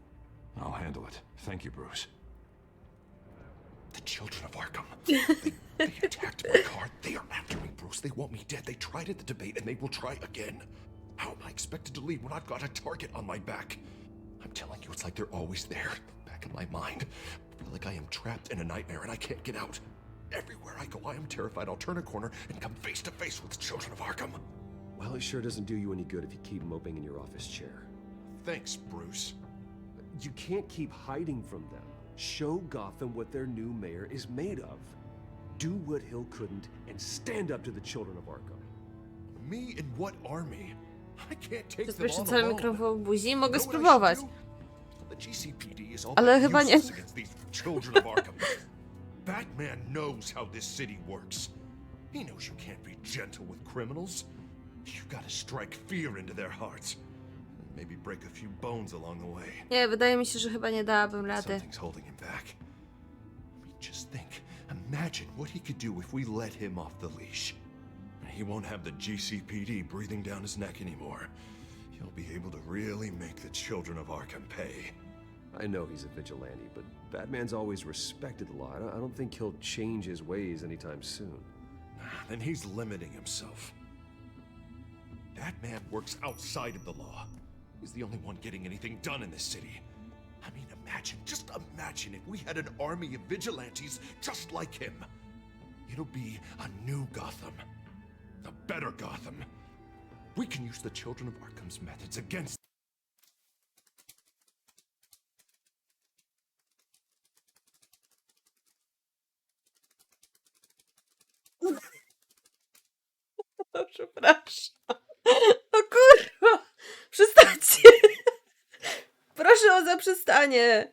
I'll handle it. Thank you, Bruce. The children of Arkham. They attacked my car. They are after me, Bruce. They want me dead. They tried at the debate, and they will try again. How am I expected to leave when I've got a target on my back? I'm telling you, it's like they're always there, back in my mind. I feel like I am trapped in a nightmare, and I can't get out. Everywhere I go, I am terrified I'll turn a corner and come face to face with the children of Arkham. Well, it sure doesn't do you any good if you keep moping in your office chair. Thanks, Bruce. You can't keep hiding from them. Show Gotham what their new mayor is made of. Do what Hill couldn't and stand up to the children of Arkham. Me and what army? I can't take them Zabierzcie on cały alone. mikrofon w buzi? Mogę Know what I spróbować. should do? The GCPD is all Ale but chyba nie. useless against these children of Arkham. Batman knows how this city works. He knows you can't be gentle with criminals. You gotta strike fear into their hearts. Maybe break a few bones along the way. Nie, wydaje mi się, że chyba nie dałabym rady. Something's holding him back. I mean, just think. Imagine what he could do if we let him off the leash. He won't have the GCPD breathing down his neck anymore. He'll be able to really make the children of Arkham pay. I know he's a vigilante, but Batman's always respected the law. I don't think he'll change his ways anytime soon. Then he's limiting himself. Batman works outside of the law. He's the only one getting anything done in this city. I mean, just imagine if we had an army of vigilantes just like him. It'll be a new Gotham. A better Gotham. We can use the children of Arkham's methods against No, przepraszam. O kurwa! Przestańcie! Proszę o zaprzestanie!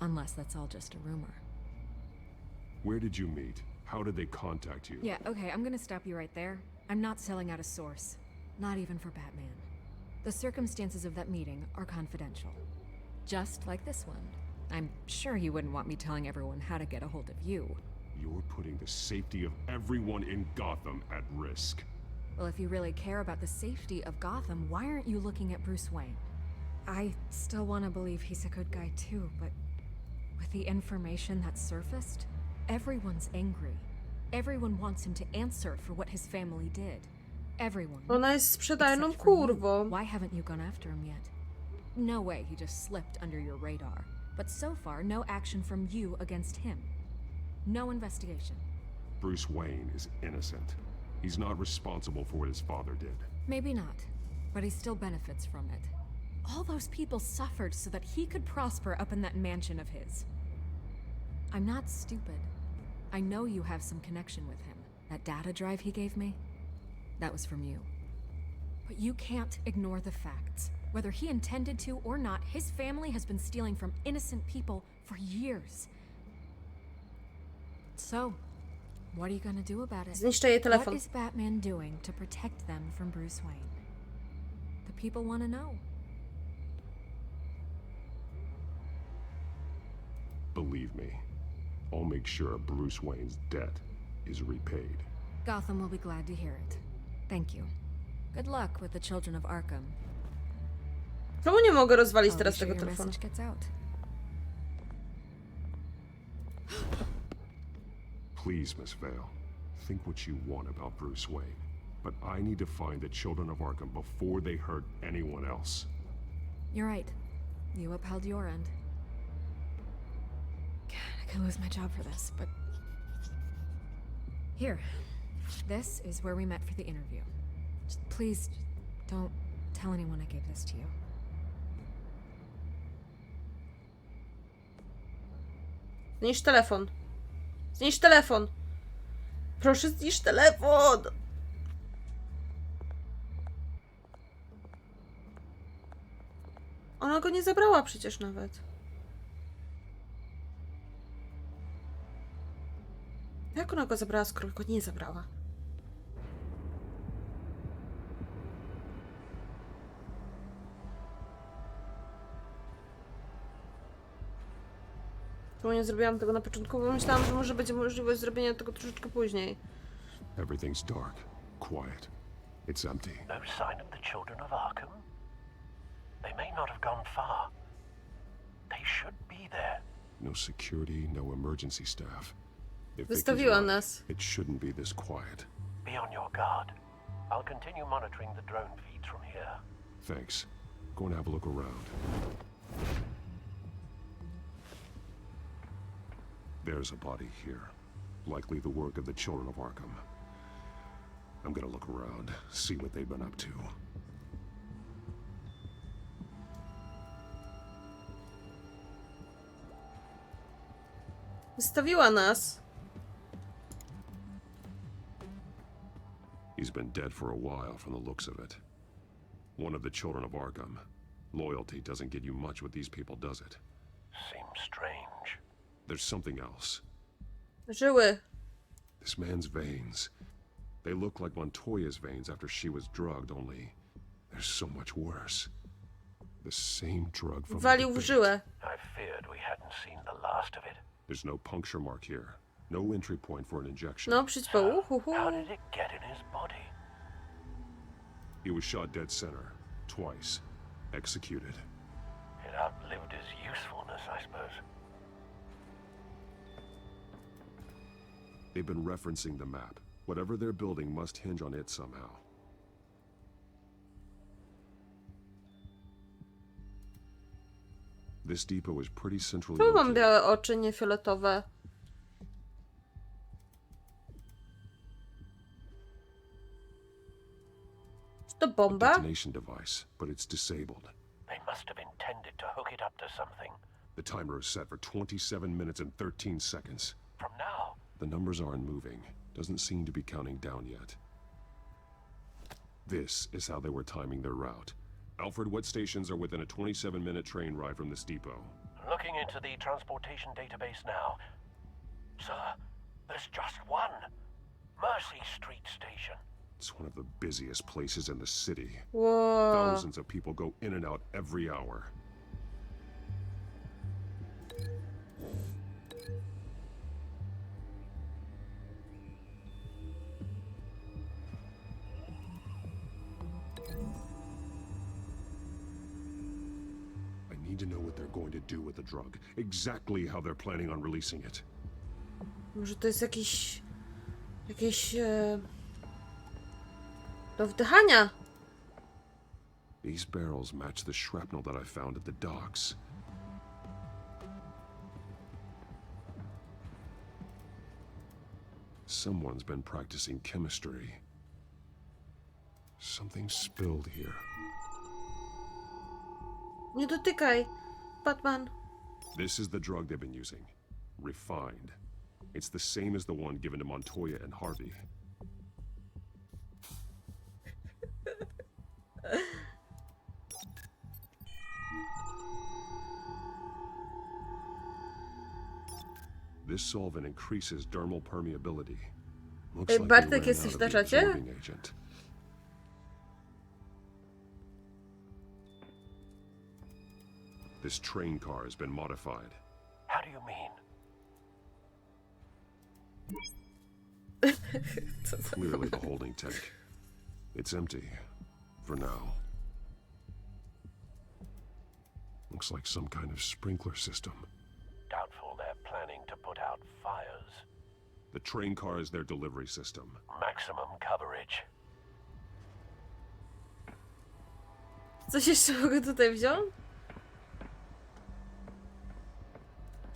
Unless that's all just a rumor. Where did you meet? How did they contact you? Yeah, okay, I'm gonna stop you right there. I'm not selling out a source. Not even for Batman. The circumstances of that meeting are confidential. Just like this one. I'm sure you wouldn't want me telling everyone how to get a hold of you. You're putting the safety of everyone in Gotham at risk. Well, if you really care about the safety of Gotham, why aren't you looking at Bruce Wayne? I still want to believe he's a good guy too, but with the information that surfaced, everyone's angry. Everyone wants him to answer for what his family did. Everyone. Ona jest sprzedajną except for you. kurwą. Why haven't you gone after him yet? No way he just slipped under your radar. But so far, no action from you against him. No investigation. Bruce Wayne is innocent. He's not responsible for what his father did. Maybe not, but he still benefits from it. All those people suffered so that he could prosper up in that mansion of his. I'm not stupid. I know you have some connection with him. That data drive he gave me, that was from you. But you can't ignore the facts. Whether he intended to or not, his family has been stealing from innocent people for years. So, what are you gonna do about it? Zniszczę jej telefon. What is Batman doing to protect them from Bruce Wayne? The people want to know. Believe me, I'll make sure Bruce Wayne's debt is repaid. Gotham will be glad to hear it. Thank you. Good luck with the children of Arkham. Czemu nie mogę rozwalić I'll teraz be sure tego your telefonu? message gets out. Please, Miss Vale, think what you want about Bruce Wayne, but I need to find the children of Arkham before they hurt anyone else. You're right. You upheld your end. God, I could lose my job for this, but... Here. This is where we met for the interview. Just please, don't tell anyone I gave this to you. Zniszcz telefon. Zniszcz telefon. Proszę, zniszcz telefon. Ona go nie zabrała przecież nawet. Jak ona go zabrała, skoro go nie zabrała? Czemu nie zrobiłam tego na początku? Bo myślałam, że może będzie możliwość zrobienia tego troszeczkę później. Everything's dark, quiet. It's empty. No sign of the children of Arkham? They may not have gone far. They should be there. No security, no emergency staff. If Vicky's Wystawiła right, nas. it shouldn't be this quiet. Be on your guard. I'll continue monitoring the drone feeds from here. Thanks. Go and have a look around. There's a body here. Likely the work of the children of Arkham. I'm gonna look around, see what they've been up to. Wystawiła nas. He's been dead for a while from the looks of it. One of the children of Arkham. Loyalty doesn't get you much with these people, does it? Seems strange. There's something else. Żyły. This man's veins. They look like Montoya's veins after she was drugged, only there's so much worse. The same drug from Walił w żyłę. I feared we hadn't seen the last of it. There's no puncture mark here. No entry point for an injection. No, przyjdź po uhu. How did it get in his body? He was shot dead center. Twice. Executed. It outlived his usefulness, I suppose. They've been referencing the map. Whatever they're building must hinge on it somehow. This depot is pretty centrally Tu mam located. białe oczy, nie fioletowe. Czy to bomba? Detonation device, but it's disabled. They must have intended to hook it up to something. The timer is set for 27 minutes and 13 seconds. From now? The numbers aren't moving. Doesn't seem to be counting down yet. This is how they were timing their route. Alfred, what stations are within a 27-minute train ride from this depot? Looking into the transportation database now. Sir, there's just one. Mercy Street Station. It's one of the busiest places in the city. Whoa. Thousands of people go in and out every hour. I need to know what they're going to do with the drug. Exactly how they're planning on releasing it. Może to jest jakieś do wdychania. These barrels match the shrapnel that I found at the docks. Someone's been practicing chemistry. Something spilled here. Nie dotykaj, Batman. This is the drug they've been using. Refined. It's the same as the one given to Montoya and Harvey. This solvent increases dermal permeability. Looks like they Bartek, ran jesteś out na of the czacie? absorbing agent. This train car has been modified. How do you mean? Clearly the holding tank. It's empty. For now. Looks like some kind of sprinkler system. Doubtful they're planning to put out fires. The train car is their delivery system. Maximum coverage. Coś jeszcze mogę tutaj wziąć?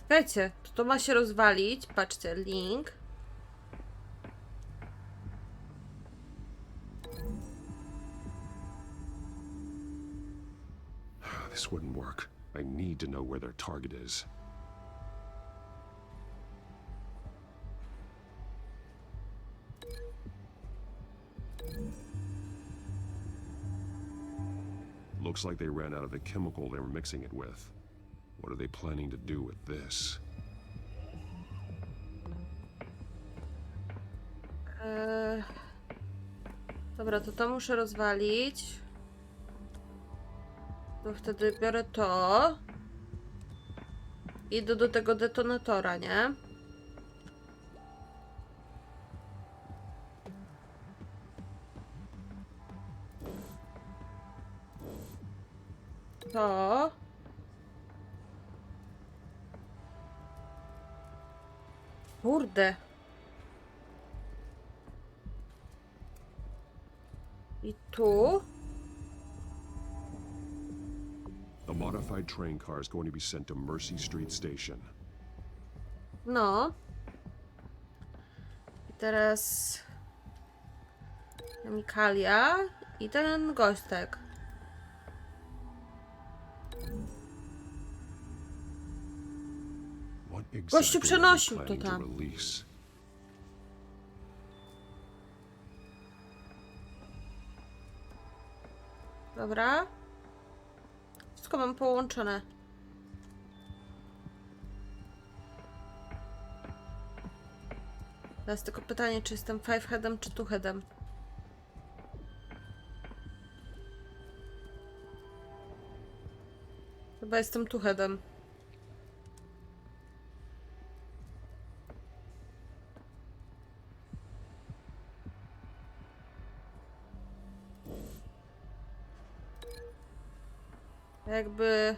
Słuchajcie, to ma się rozwalić. Patrzcie, link. This wouldn't work. I need to know where their target is. Looks like they ran out of the chemical they were mixing it with. What are they planning to do with this? Dobra, to muszę rozwalić. To wtedy biorę to. Idę do tego detonatora, nie? To. Kurde. I tu. A modified train car is going to be sent to Mercy Street Station. No. I teraz chemikalia i ten gośtek. What Gościu exactly are they przenosił to planning to tam. release? Dobra. Wszystko mam połączone. Teraz tylko pytanie, czy jestem five headem, czy two headem. Chyba jestem two headem. Jakby...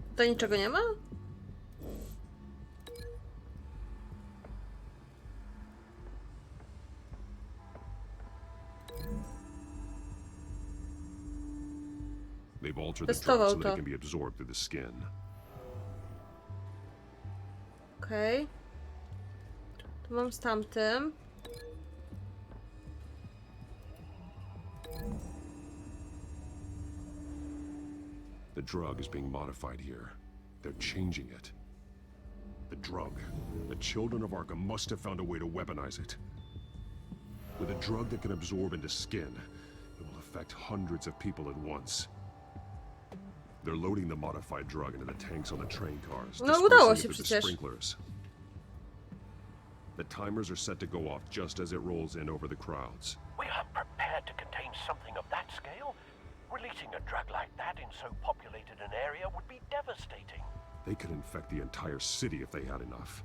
Tutaj niczego nie ma? They've altered the drug Testował so that to. it can be absorbed through the skin. Okej. Tu mam z tamtym. The drug is being modified here. They're changing it. The drug. The children of Arkham must have found a way to weaponize it. With a drug that can absorb into skin, it will affect hundreds of people at once. They're loading the modified drug into the tanks on the train cars. No udało dispersing się it through the przecież. sprinklers. The timers are set to go off just as it rolls in over the crowds. We aren't prepared to contain something of that scale. Releasing a drug like that in so populated an area would be devastating. They could infect the entire city if they had enough.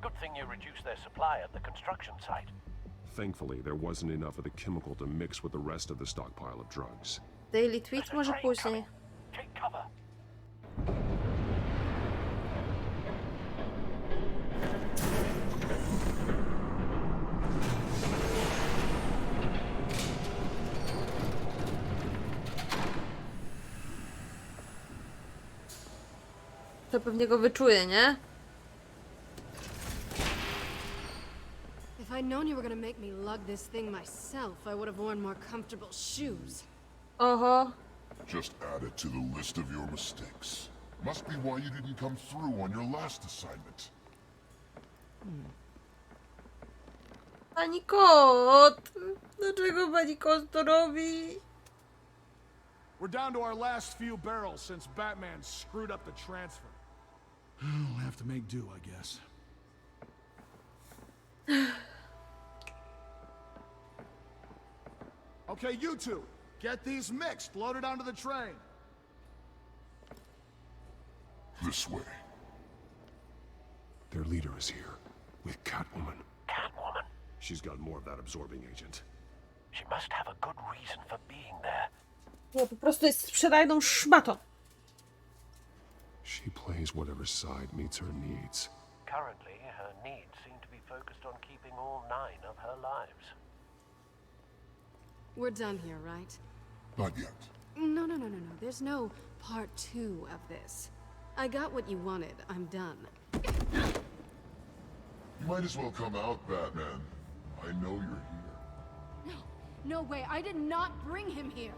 Good thing you reduced their supply at the construction site. Thankfully, there wasn't enough of the chemical to mix with the rest of the stockpile of drugs. Daily Tweet może później. Take cover. To pewnie go wyczuje, nie? If I'd known you were gonna make me lug this thing myself, I would have worn more comfortable shoes. Oho. Just add it to the list of your mistakes. Must be why you didn't come through on your last assignment. Pani kot! Dlaczego pani kot to robi? We're down to our last few barrels since Batman screwed up the transfer. We'll have to make do, I guess. Okay, you two, get these mixed, loaded onto the train. This way. Their leader is here, with Catwoman. Catwoman? She's got more of that absorbing agent. She must have a good reason for being there. Nie, po prostu jest sprzedajną szmatą. She plays whatever side meets her needs. Currently, her needs seem to be focused on keeping all 9 of her lives. We're done here, right? Not yet. No. There's no part 2 of this. I got what you wanted. I'm done. You might as well come out, Batman. I know you're here. No way. I did not bring him here.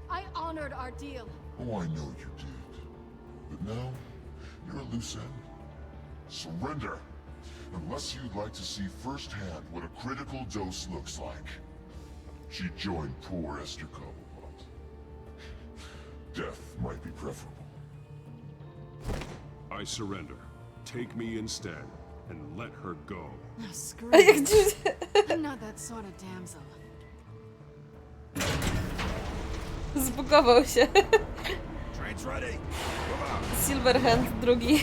I honored our deal. Oh, I know you did. But now, you're a loose end. Surrender! Unless you'd like to see firsthand what a critical dose looks like. She joined poor Esther Cobblepot. Death might be preferable. I surrender. Take me instead, and let her go. No, screw it. I'm not that sort of damsel. Zbugował się. Train's ready. Silverhand drugi.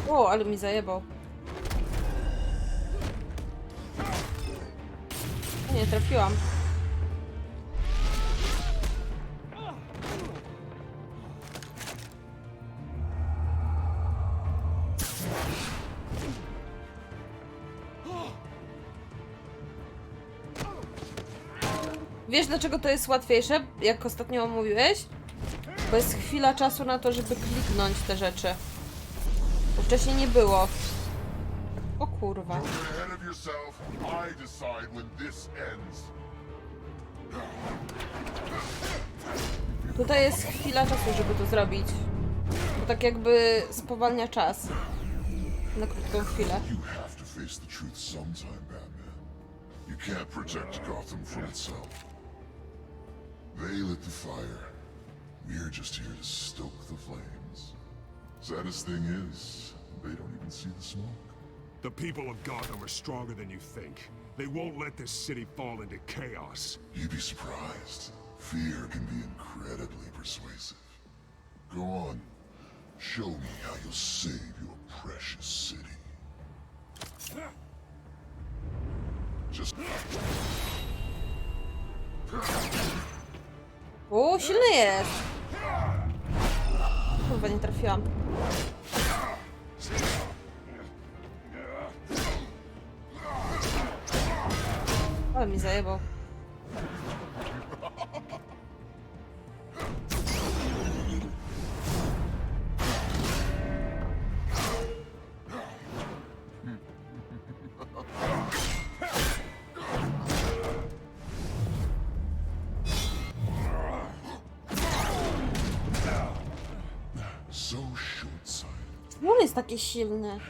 O, ale mi zajebał. Nie trafiłam. Wiesz, dlaczego to jest łatwiejsze, jak ostatnio mówiłeś? Bo jest chwila czasu na to, żeby kliknąć te rzeczy. Bo wcześniej nie było. O kurwa. Tutaj jest chwila czasu, żeby to zrobić. Bo tak jakby spowalnia czas. Na krótką chwilę. You can't protect Gotham from itself. They lit the fire. We're just here to stoke the flames. Saddest thing is, they don't even see the smoke. The people of Gotham are stronger than you think. They won't let this city fall into chaos. You'd be surprised. Fear can be incredibly persuasive. Go on. Show me how you'll save your precious city. Just... O, silny jest! Kurwa, nie trafiłam. Ale mi zajebał. so short-sighted. On jest taki silny.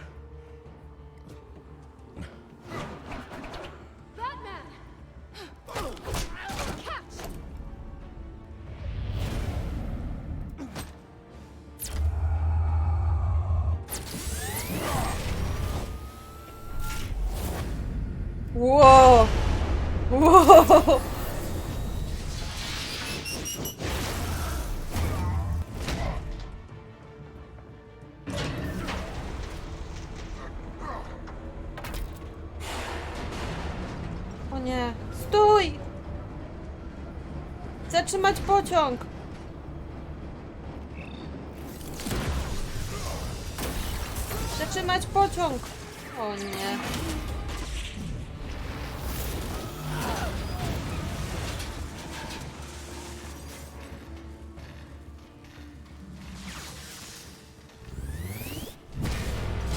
Batman! Catch! Wow! Wow! O nie! Stój! Zatrzymać pociąg! Zatrzymać pociąg! O nie!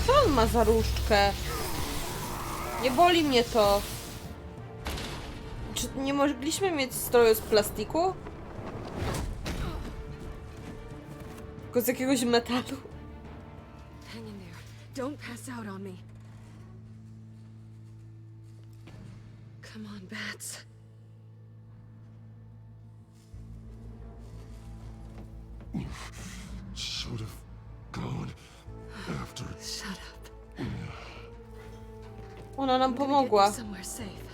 Co on ma za różdżkę? Nie boli mnie to. Czy nie mogliśmy mieć stroju z plastiku? Tylko z jakiegoś metalu? Hang in there. Don't pass out on me. Come on, bats. Should have gone after. Shut up. Ona nam I'm gonna pomogła. get you somewhere safe.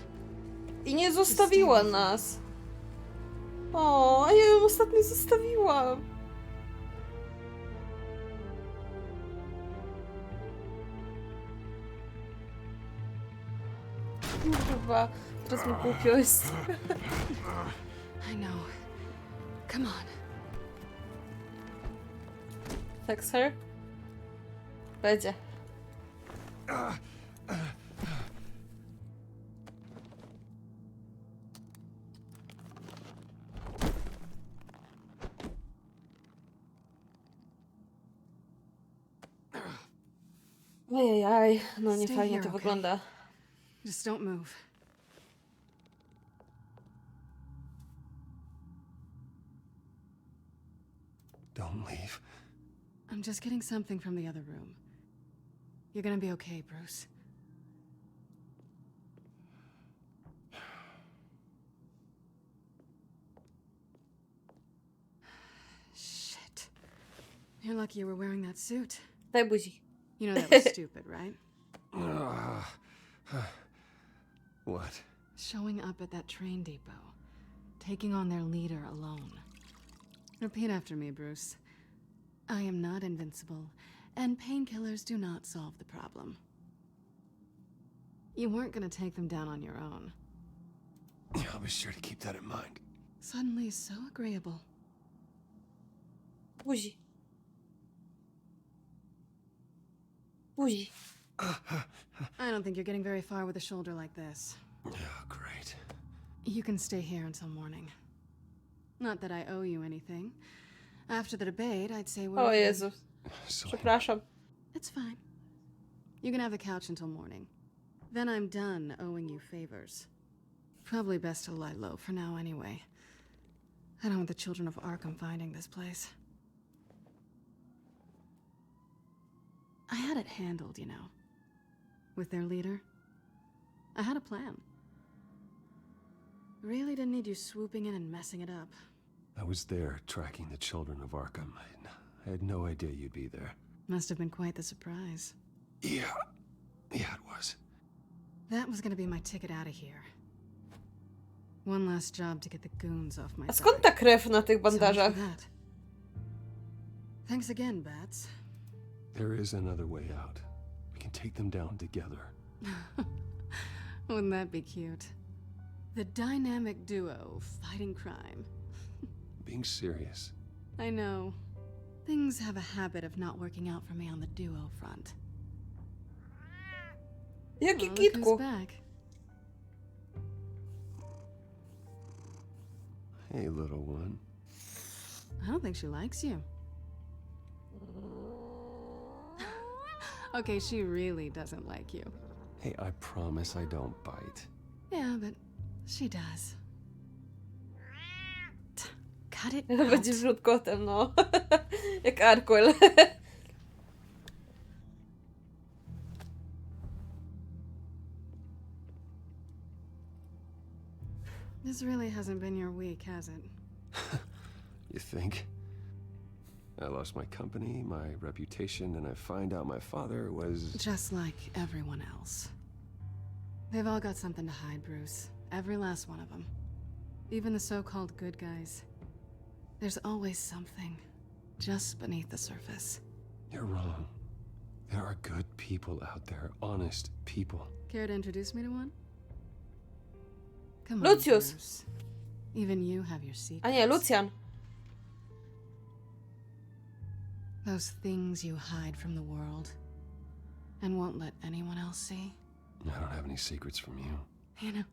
I nie zostawiła nas. O, a ja ją ostatnio zostawiłam. Kurwa, teraz mi głupio jest. I know. Come on. Tak, sir? Będzie. Ojej, no nie Stay fajnie here, to okay? wygląda. Just don't move. Don't leave. I'm just getting something from the other room. You're gonna be okay, Bruce. Shit. You're lucky you were wearing that suit. Daj buzi. You know that was stupid, right? What? Showing up at that train depot. Taking on their leader alone. Repeat after me, Bruce. I am not invincible, and painkillers do not solve the problem. You weren't gonna take them down on your own. I'll be sure to keep that in mind. Suddenly so agreeable. Buzi. Buzi. I don't think you're getting very far with a shoulder like this. Oh, great. You can stay here until morning. Not that I owe you anything. After the debate, I'd say we're... O even. Jezus. Przepraszam. It's fine. You can have the couch until morning. Then I'm done owing you favors. Probably best to lie low for now anyway. I don't want the children of Arkham finding this place. I had it handled, you know. With their leader. I had a plan. Really didn't need you swooping in and messing it up. I was there tracking the children of Arkham. I had no idea you'd be there. Must have been quite the surprise. Yeah, it was. That was gonna be my ticket out of here. One last job to get the goons off my A skąd ta krew na tych So much for bandażach? that. Thanks again, Bats. There is another way out. We can take them down together. Wouldn't that be cute? The dynamic duo fighting crime. Being serious. I know. Things have a habit of not working out for me on the duo front. Jaki Well, look who's kitku? back. Hey, little one. I don't think she likes you. Okay, she really doesn't like you. Hey, I promise I don't bite. Yeah, but she does. Cut it Będzie out. wrzut kotem, no. Jak Arkwell. This really hasn't been your week, has it? You think? I lost my company, my reputation, and I find out my father was... Just like everyone else. They've all got something to hide, Bruce. Every last one of them. Even the so-called good guys. There's always something just beneath the surface. You're wrong. There are good people out there, honest people. Care to introduce me to one? Come on, Lucius. Bruce. Even you have your secrets. A nie, Lucian. Those things you hide from the world and won't let anyone else see. I don't have any secrets from you. You know,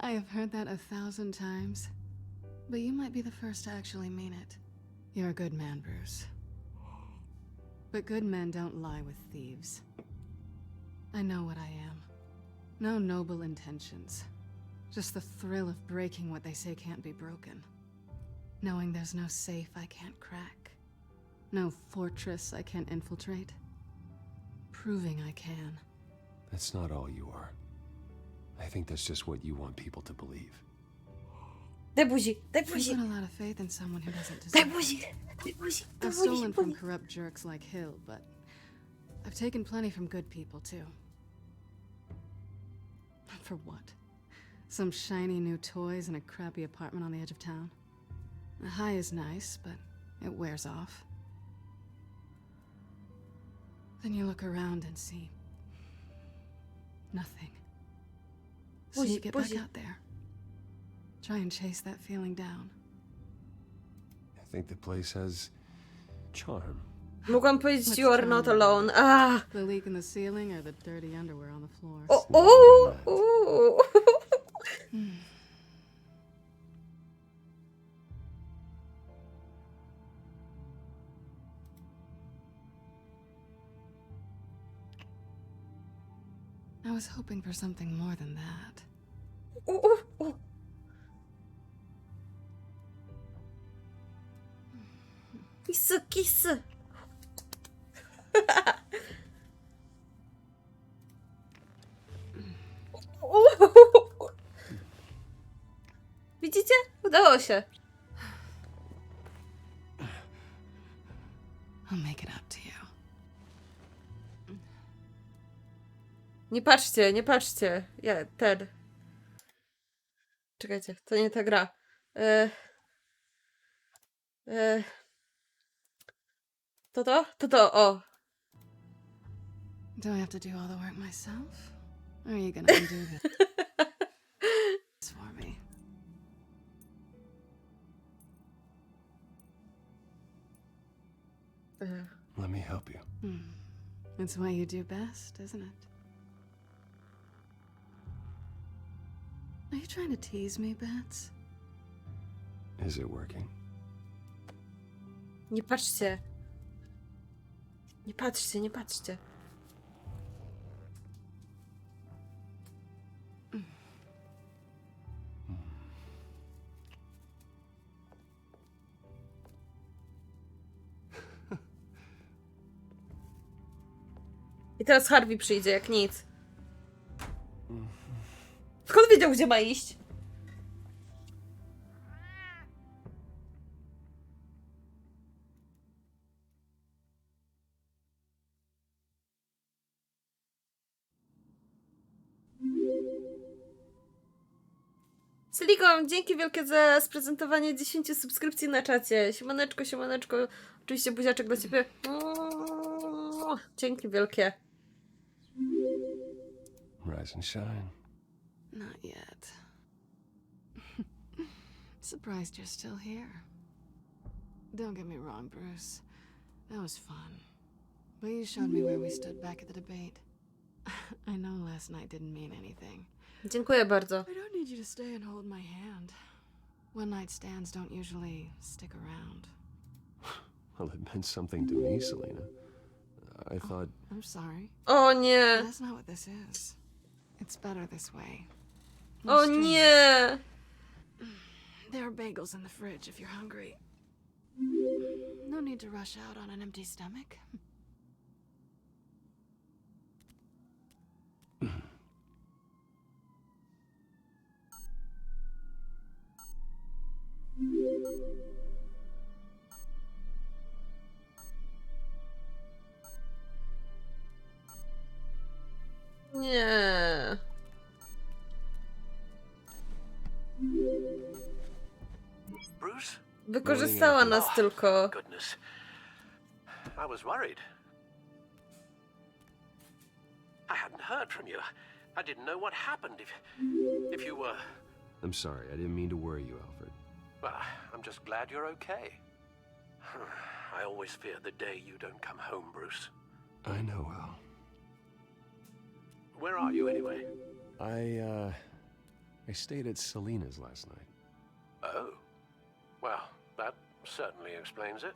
I have heard that 1,000 times, but you might be the first to actually mean it. You're a good man, Bruce. But good men don't lie with thieves. I know what I am. No noble intentions. Just the thrill of breaking what they say can't be broken. Knowing there's no safe I can't crack. No fortress I can't infiltrate. Proving I can. That's not all you are. I think that's just what you want people to believe. Daj buzi, daj I buzi. put a lot of faith in someone who doesn't Daj deserve buzi, it. daj buzi, daj I've buzi, stolen from buzi. corrupt jerks like Hill, but I've taken plenty from good people too. For what? Some shiny new toys and a crappy apartment on the edge of town? The high is nice, but it wears off. Then you look around and see nothing. So you get back out there. Try and chase that feeling down. I think the place has charm. Mogłam powiedzieć What's you are charm not about alone. it? Ah. The leak in the ceiling or the dirty underwear on the floor? Oh. I was hoping for something more than that. Kisy, kisy. Widzicie? Udało się. I'll make it up to you. Nie patrzcie, nie patrzcie. Ja, ten. Czekajcie, to nie ta gra. To, o. Do I have to do all the work myself? Or are you gonna undo this for me? Let me help you. It's what you do best, isn't it? Are you trying to tease me, Bats? Is it working? Nie patrzcie. Nie patrzcie, nie patrzcie. I teraz Harvey przyjdzie jak nic. Skąd wiedział, gdzie ma iść? Silikon, dzięki wielkie za sprezentowanie 10 subskrypcji na czacie. Siemaneczko, siemaneczko. Oczywiście buziaczek dla ciebie. Dzięki wielkie. Rise and shine. Not yet. Surprised you're still here. Don't get me wrong, Bruce. That was fun. But you showed me where we stood back at the debate. I know last night didn't mean anything. Dziękuję bardzo. I don't need you to stay and hold my hand. One night stands don't usually stick around. Well, it meant something to me, Selena. I thought... I'm sorry. O nie. That's not what this is. It's better this way. O nie. There are bagels in the fridge if you're hungry. No need to rush out on an empty stomach. Nie. Bruce? Wykorzystała nas tylko. Goodness. I was worried. I hadn't heard from you. I didn't know what happened if you were... I'm sorry, I didn't mean to worry you, Alfred. Well, I'm just glad you're okay. I always fear the day you don't come home, Bruce. I know, Al. Where are you, anyway? I stayed at Selena's last night. Oh. Well, that certainly explains it.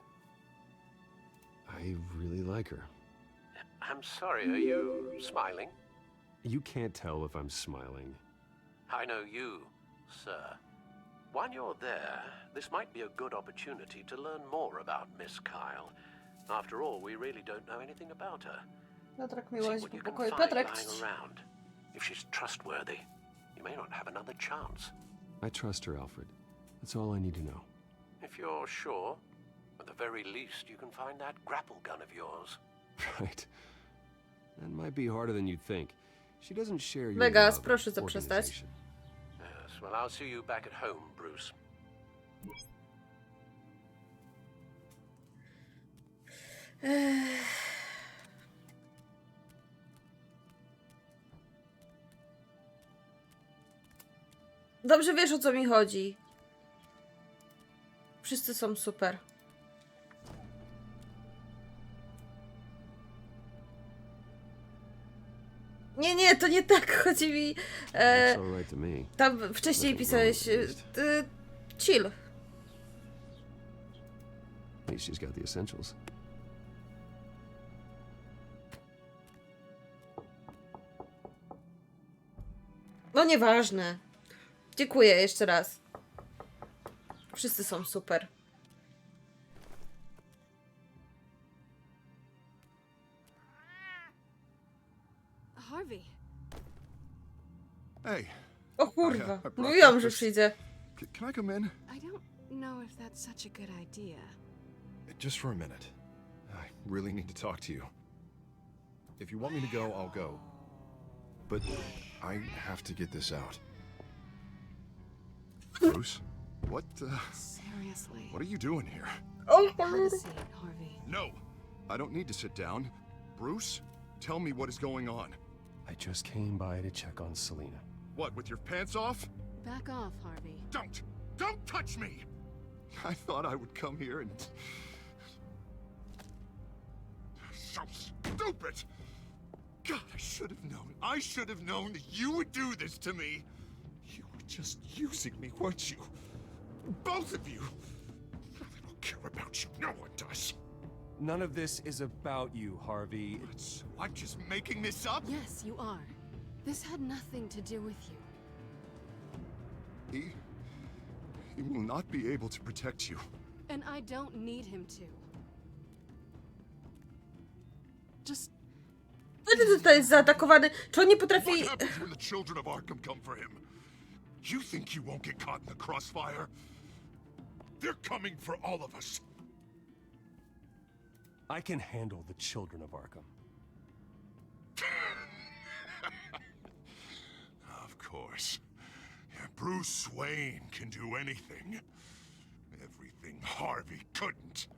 I really like her. I'm sorry, are you smiling? You can't tell if I'm smiling. I know you, sir. While you're there, this might be a good opportunity to learn more about Miss Kyle. After all, we really don't know anything about her. Piotrek mi See łazi what po you can pokoju. find Piotrek! lying around. If she's trustworthy, you may not have another chance. I trust her, Alfred. That's all I need to know. If you're sure, at the very least, you can find that grapple gun of yours. Right. That might be harder than you'd think. She doesn't share your Vegas, love proszę of zaprzestać. organization. Yes, well, I'll see you back at home, Bruce. Dobrze wiesz, o co mi chodzi. Wszyscy są super. Nie, to nie tak. Chodzi mi... That's all right to me. Tam wcześniej pisałeś... chill. At least she's got the essentials. No nieważne. Dziękuję jeszcze raz. Wszyscy są super. Harvey. Hey. O kurwa. I brought Mówiłam, że breakfast. przyjdzie. Can I come in? I don't know if that's such a good idea. Just for a minute. I really need to talk to you. If you want me to go, I'll go. But I have to get this out. Bruce? What, Seriously. What are you doing here? Have a seat, Harvey. No! I don't need to sit down. Bruce, tell me what is going on. I just came by to check on Selena. What, with your pants off? Back off, Harvey. Don't touch me! I thought I would come here and... So stupid! God, I should have known. I should have known that you would do this to me. You were just using me, weren't you? Both of you. I don't care about you. No one does. None of this is about you, Harvey. So I'm just making this up? Yes, you are. This had nothing to do with you. He will not be able to protect you. And I don't need him to. Just... Kiedy tutaj jest zaatakowany? Czy on nie potrafi... What happens when the children of Arkham come for him? You think you won't get caught in the crossfire? They're coming for all of us. I can handle the children of Arkham. Of course. Yeah, Bruce Wayne can do anything. Everything Harvey couldn't.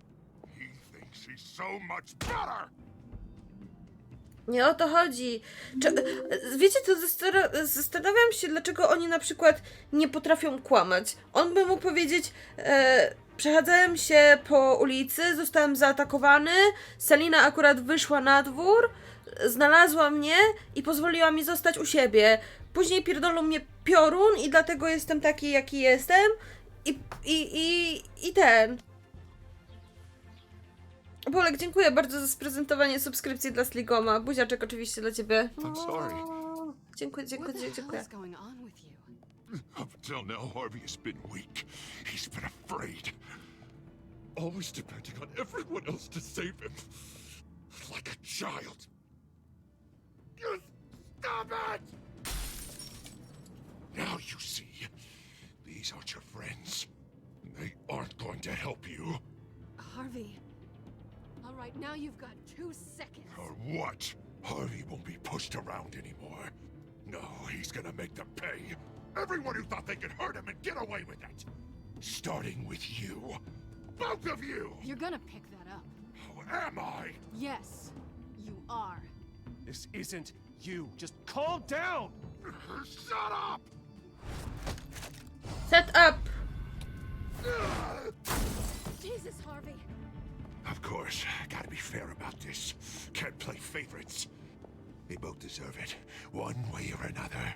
He thinks he's so much better! Nie o to chodzi. Wiecie, to zastanawiam się, dlaczego oni na przykład nie potrafią kłamać. On by mógł powiedzieć, przechadzałem się po ulicy, zostałem zaatakowany, Selina akurat wyszła na dwór, znalazła mnie i pozwoliła mi zostać u siebie. Później pierdolą mnie piorun i dlatego jestem taki, jaki jestem. I ten... Bolek, dziękuję bardzo za sprezentowanie subskrypcji dla Sligoma. Buziaczek oczywiście dla ciebie. I'm sorry. Dziękuję. What the hell is going on with you? Up until now, Harvey has been weak. He's been afraid. Always depending on everyone else to save him. Like a child. You stop it! Now you see. These aren't your friends. They aren't going to help you. Harvey. All right, now you've got 2 seconds. Or what? Harvey won't be pushed around anymore. No, he's gonna make them pay. Everyone who thought they could hurt him and get away with it. Starting with you. Both of you! You're gonna pick that up. Oh, am I? Yes, you are. This isn't you. Just calm down! Shut up! Set up! Jesus, Harvey. Of course, gotta be fair about this. Can't play favorites. They both deserve it, one way or another.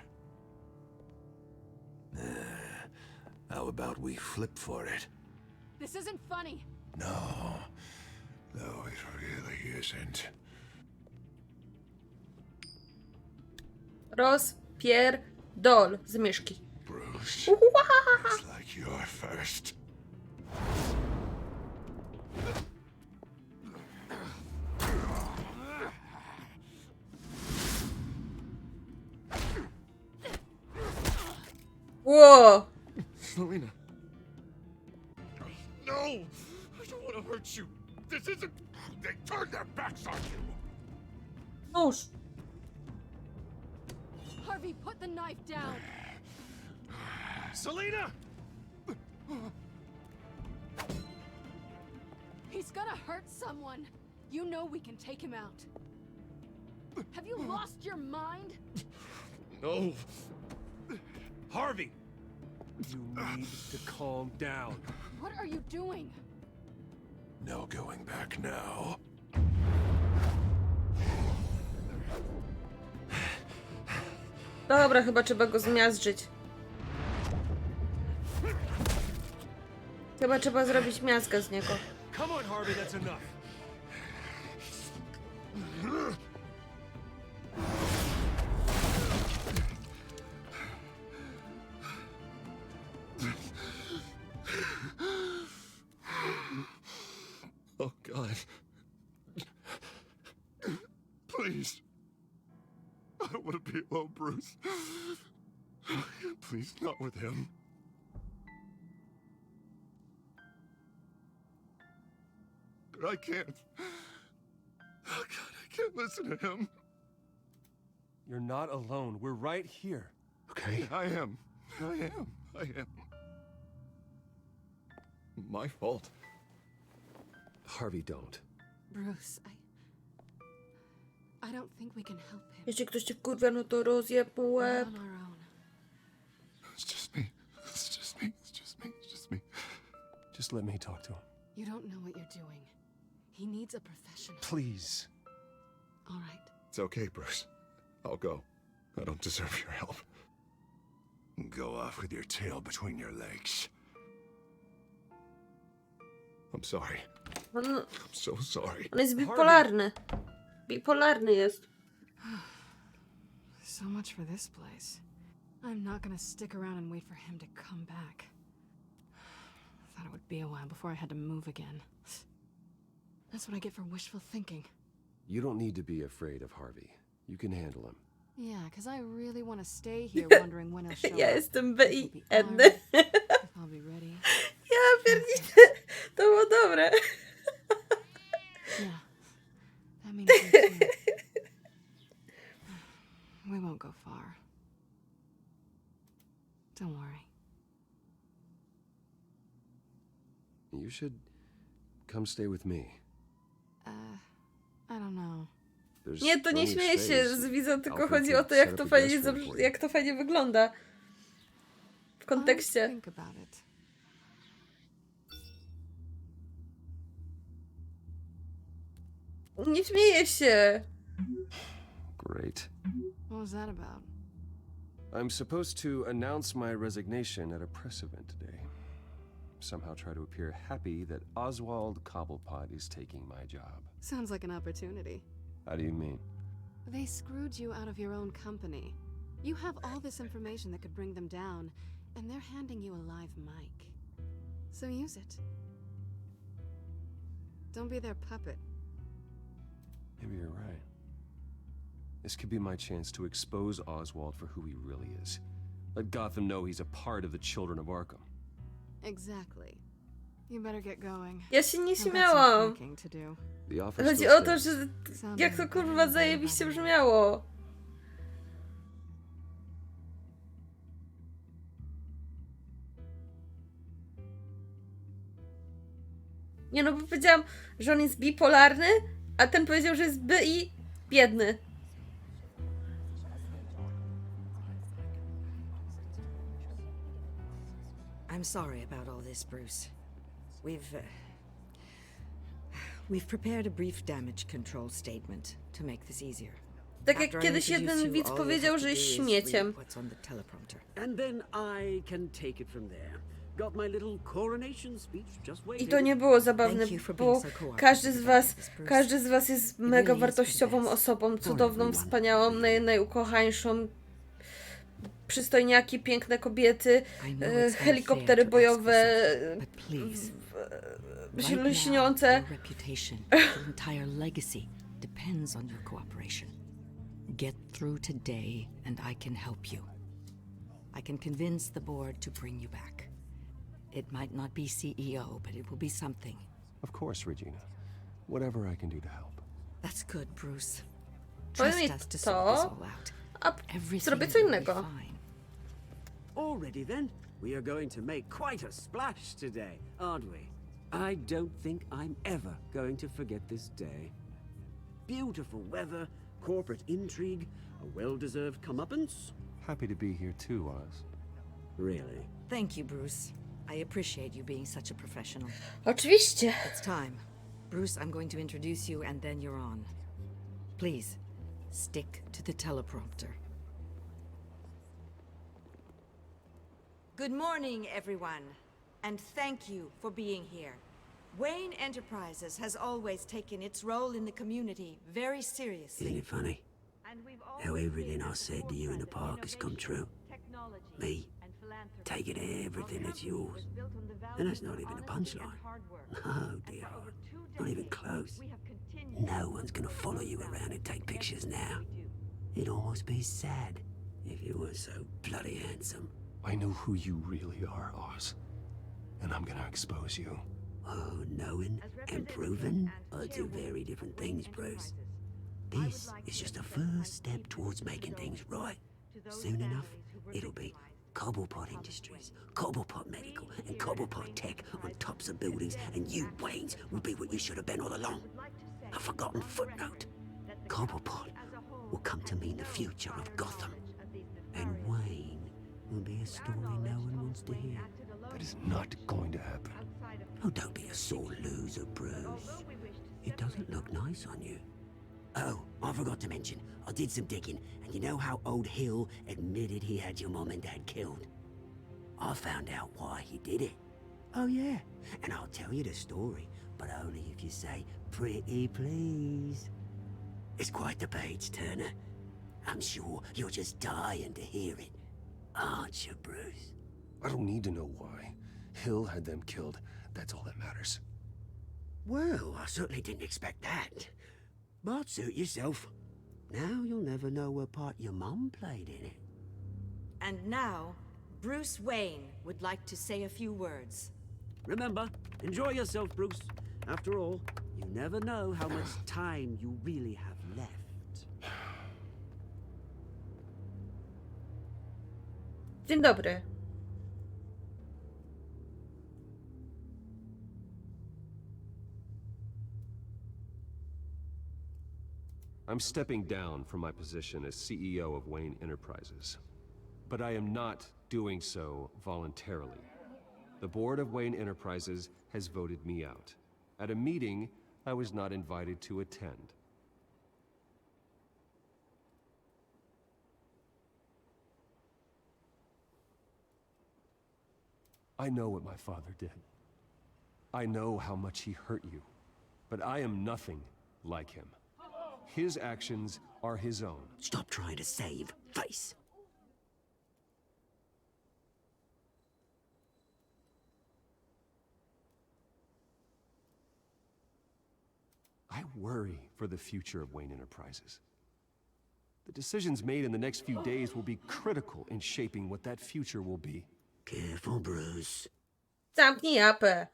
How about we flip for it? This isn't funny. No, it really isn't. Rozpierdol z myszki. Bruce, Ua! looks like you're first. Whoa! Selena. No! I don't want to hurt you. This isn't... They turned their backs on you. Nóż. Harvey, put the knife down. Selena! He's gonna hurt someone. You know we can take him out. Have you lost your mind? No. Harvey! You need to calm down. What are you doing? No going back now. Dobra, chyba trzeba go zmiażdżyć. Chyba trzeba zrobić miazgę z niego. Come on, Harvey, that's enough. Oh, God. Please. I don't want to be alone, Bruce. Please, not with him. But I can't. Oh, God, I can't listen to him. You're not alone. We're right here. Okay, I am. My fault. Harvey, don't. Bruce, I don't think we can help him. Jeśli ktoś cię wkurwia, no to rozjeb mu łeb. On our own. It's just me. Just let me talk to him. You don't know what you're doing. He needs a professional. Please. All right. It's okay, Bruce. I'll go. I don't deserve your help. Go off with your tail between your legs. I'm sorry. I'm so sorry. On jest bipolarny. Bipolarny jest. So much for this place. I'm not gonna stick around and wait for him to come back. Thought it would be a while before I had to move again. That's what I get for wishful thinking. You don't need to be afraid of Harvey. You can handle him. Yeah, because I really want to stay here wondering when he'll show Ja up. jestem If he'll be BIN. armed, if I'll be ready. Ja pierdzielę. To było dobre. Yeah, that means me too. We won't go far. Don't worry. You should come stay with me. I don't know. There's Nie, to nie plenty of śmieję się space. z widzą, tylko Alfred chodzi o could to, set up a guest room for you. jak to fajnie wygląda. W kontekście. Think about it. Nie śmieję się. Great. What was that about? I'm supposed to announce my resignation at a press event today. Somehow try to appear happy that Oswald Cobblepot is taking my job. Sounds like an opportunity. How do you mean? They screwed you out of your own company. You have all this information that could bring them down, and they're handing you a live mic. So use it. Don't be their puppet. Maybe you're right. This could be my chance to expose Oswald for who he really is. Let Gotham know he's a part of the Children of Arkham. Exactly. You better get going. Ja się nie I've got some śmiałam. packing to do. The offer Chodzi still o to, stands. że jak to kurwa zajebiście brzmiało. Nie no, bo powiedziałam, że on jest bipolarny, a ten powiedział, że jest i biedny. I'm sorry about all this, Bruce. We've prepared a brief damage control statement to make this easier. Tak jak kiedyś jeden widz powiedział, że jest śmieciem. And then I can take it from there. Got my little coronation speech just waiting. I to nie było zabawne, bo każdy z was jest mega wartościową osobą, cudowną, wspaniałą, najukochańszą. Przystojniaki, piękne kobiety, helikoptery bojowe, lśniące. Get through today and I can help you. I can convince the board to bring you back. It might not be CEO, but it will be something. Of course, Regina. Whatever I can do to help. That's good, Bruce. Trust Trust us to sort this all out. A zrobię co innego. Already then, we are going to make quite a splash today, aren't we? I don't think I'm ever going to forget this day. Beautiful weather, corporate intrigue, a well-deserved comeuppance. Happy to be here too, Oz. Really? Thank you, Bruce. I appreciate you being such a professional. Oczywiście. It's time. Bruce, I'm going to introduce you and then you're on. Please, stick to the teleprompter. Good morning, everyone, and thank you for being here. Wayne Enterprises has always taken its role in the community very seriously. Isn't it funny? How everything I said to you in the park has come true. Me, taking everything that's yours. And that's not even a punchline. No, dear heart. Not even close. No one's gonna follow you around and take pictures now. It'd almost be sad if you were so bloody handsome. I know who you really are, Oz. And I'm gonna expose you. Oh, knowing and proving are two very different things, Bruce. This is just a first step towards making things right. Soon enough, it'll be Cobblepot Industries, Cobblepot Medical, and Cobblepot Tech on tops of buildings, and you, Waynes, will be what you should have been all along. A forgotten footnote. Cobblepot will come to mean the future of Gotham. And Wayne will be a story no one wants to hear. That is not going to happen. Oh, don't be a sore loser, Bruce. It doesn't look nice on you. Oh, I forgot to mention, I did some digging, and you know how old Hill admitted he had your mom and dad killed? I found out why he did it. Oh yeah, and I'll tell you the story, but only if you say, pretty please. It's quite the page, Turner. I'm sure you're just dying to hear it. Aren't you, Bruce? I don't need to know why. Hill had them killed. That's all that matters. Well, I certainly didn't expect that. But suit yourself. Now you'll never know what part your mum played in it. And now, Bruce Wayne would like to say a few words. Remember, enjoy yourself, Bruce. After all, you never know how much time you really have left. Dzień dobry. I'm stepping down from my position as CEO of Wayne Enterprises. But I am not doing so voluntarily. The board of Wayne Enterprises has voted me out. At a meeting I was not invited to attend. I know what my father did. I know how much he hurt you. But I am nothing like him. His actions are his own. Stop trying to save face. I worry for the future of Wayne Enterprises. The decisions made in the next few days will be critical in shaping what that future will be. Careful, Bruce. Zamknij japę.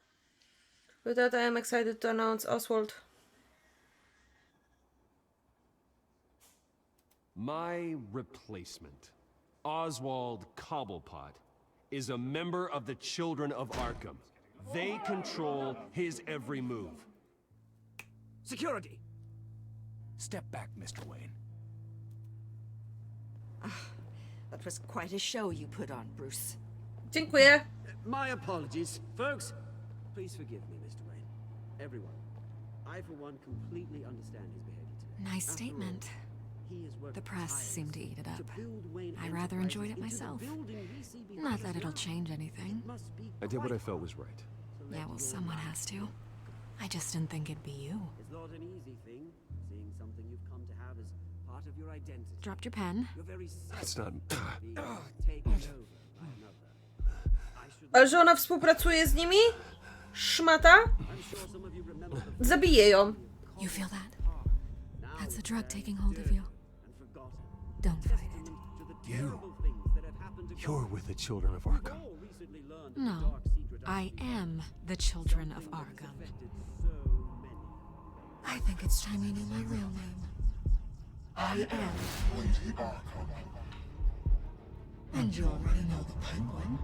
With that, I am excited to announce Oswald. My replacement, Oswald Cobblepot, is a member of the Children of Arkham. They control his every move. Security! Step back, Mr. Wayne. That was quite a show you put on, Bruce. Dziękuję. My apologies. Folks, please forgive me, Mr. Wayne. Everyone. I, for one, completely understand his behavior today. Nice statement. The press seemed to eat it up. I rather enjoyed it myself. Not that it'll change anything. I did what I felt was right. Yeah, well, someone has to. I just didn't think it'd be you. It's not an easy thing, seeing something you've come to have as part of your identity. Dropped your pen. You're very That's not... taken over by another. Ale że ona współpracuje z nimi? Szmata? Zabiję ją. You feel that? That's the drug taking hold of you. Don't fight it. You're with the Children of Arkham. No, I am the Children of Arkham. I think it's time you knew my real name. I am Lady Arkham. And you already know the Penguin.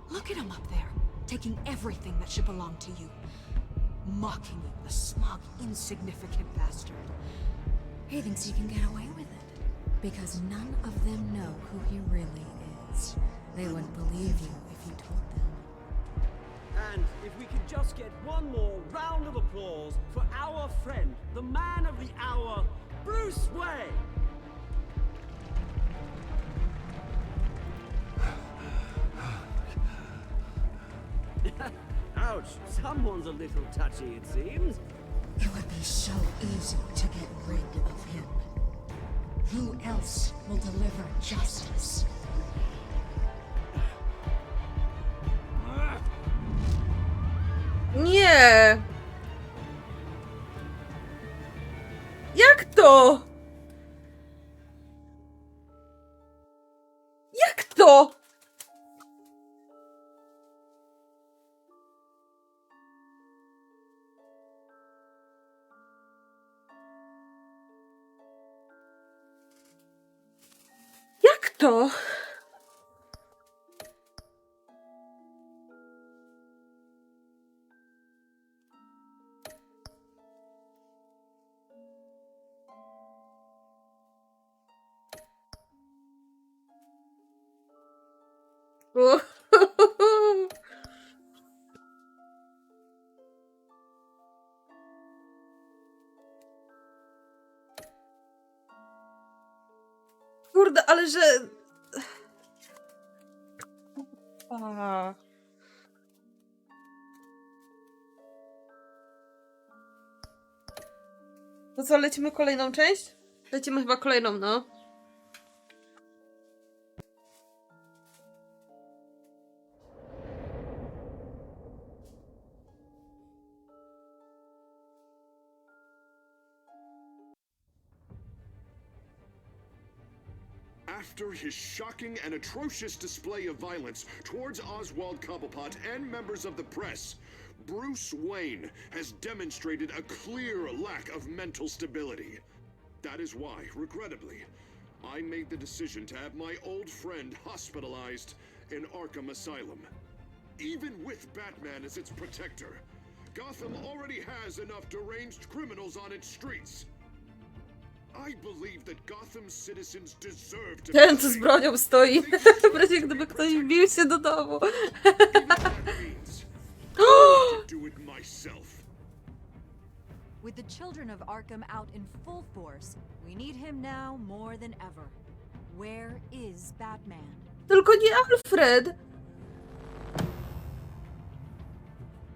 Look at him up there, taking everything that should belong to you. Mocking you, the smug, insignificant bastard. He thinks he can get away with it. Because none of them know who he really is. They wouldn't believe you if you told them. And if we could just get one more round of applause for our friend, the man of the hour, Bruce Wayne! Ouch, someone's a little touchy, it seems. It would be so easy to get rid of him. Who else will deliver justice? Nie! Jak to? Jak to? Jak to? Kurde, ale że... A. To co, lecimy kolejną część? Lecimy chyba kolejną, no. After his shocking and atrocious display of violence towards Oswald Cobblepot and members of the press, Bruce Wayne has demonstrated a clear lack of mental stability. That is why, regrettably, I made the decision to have my old friend hospitalized in Arkham Asylum. Even with Batman as its protector, Gotham already has enough deranged criminals on its streets. I believe that Gotham's citizens deserve to Ten, co z bronią stoi. W razie gdyby ktoś wbił się do domu. do it myself. With the Children of Arkham out in full force, we need him now more than ever. Where is Batman? Tylko nie Alfred.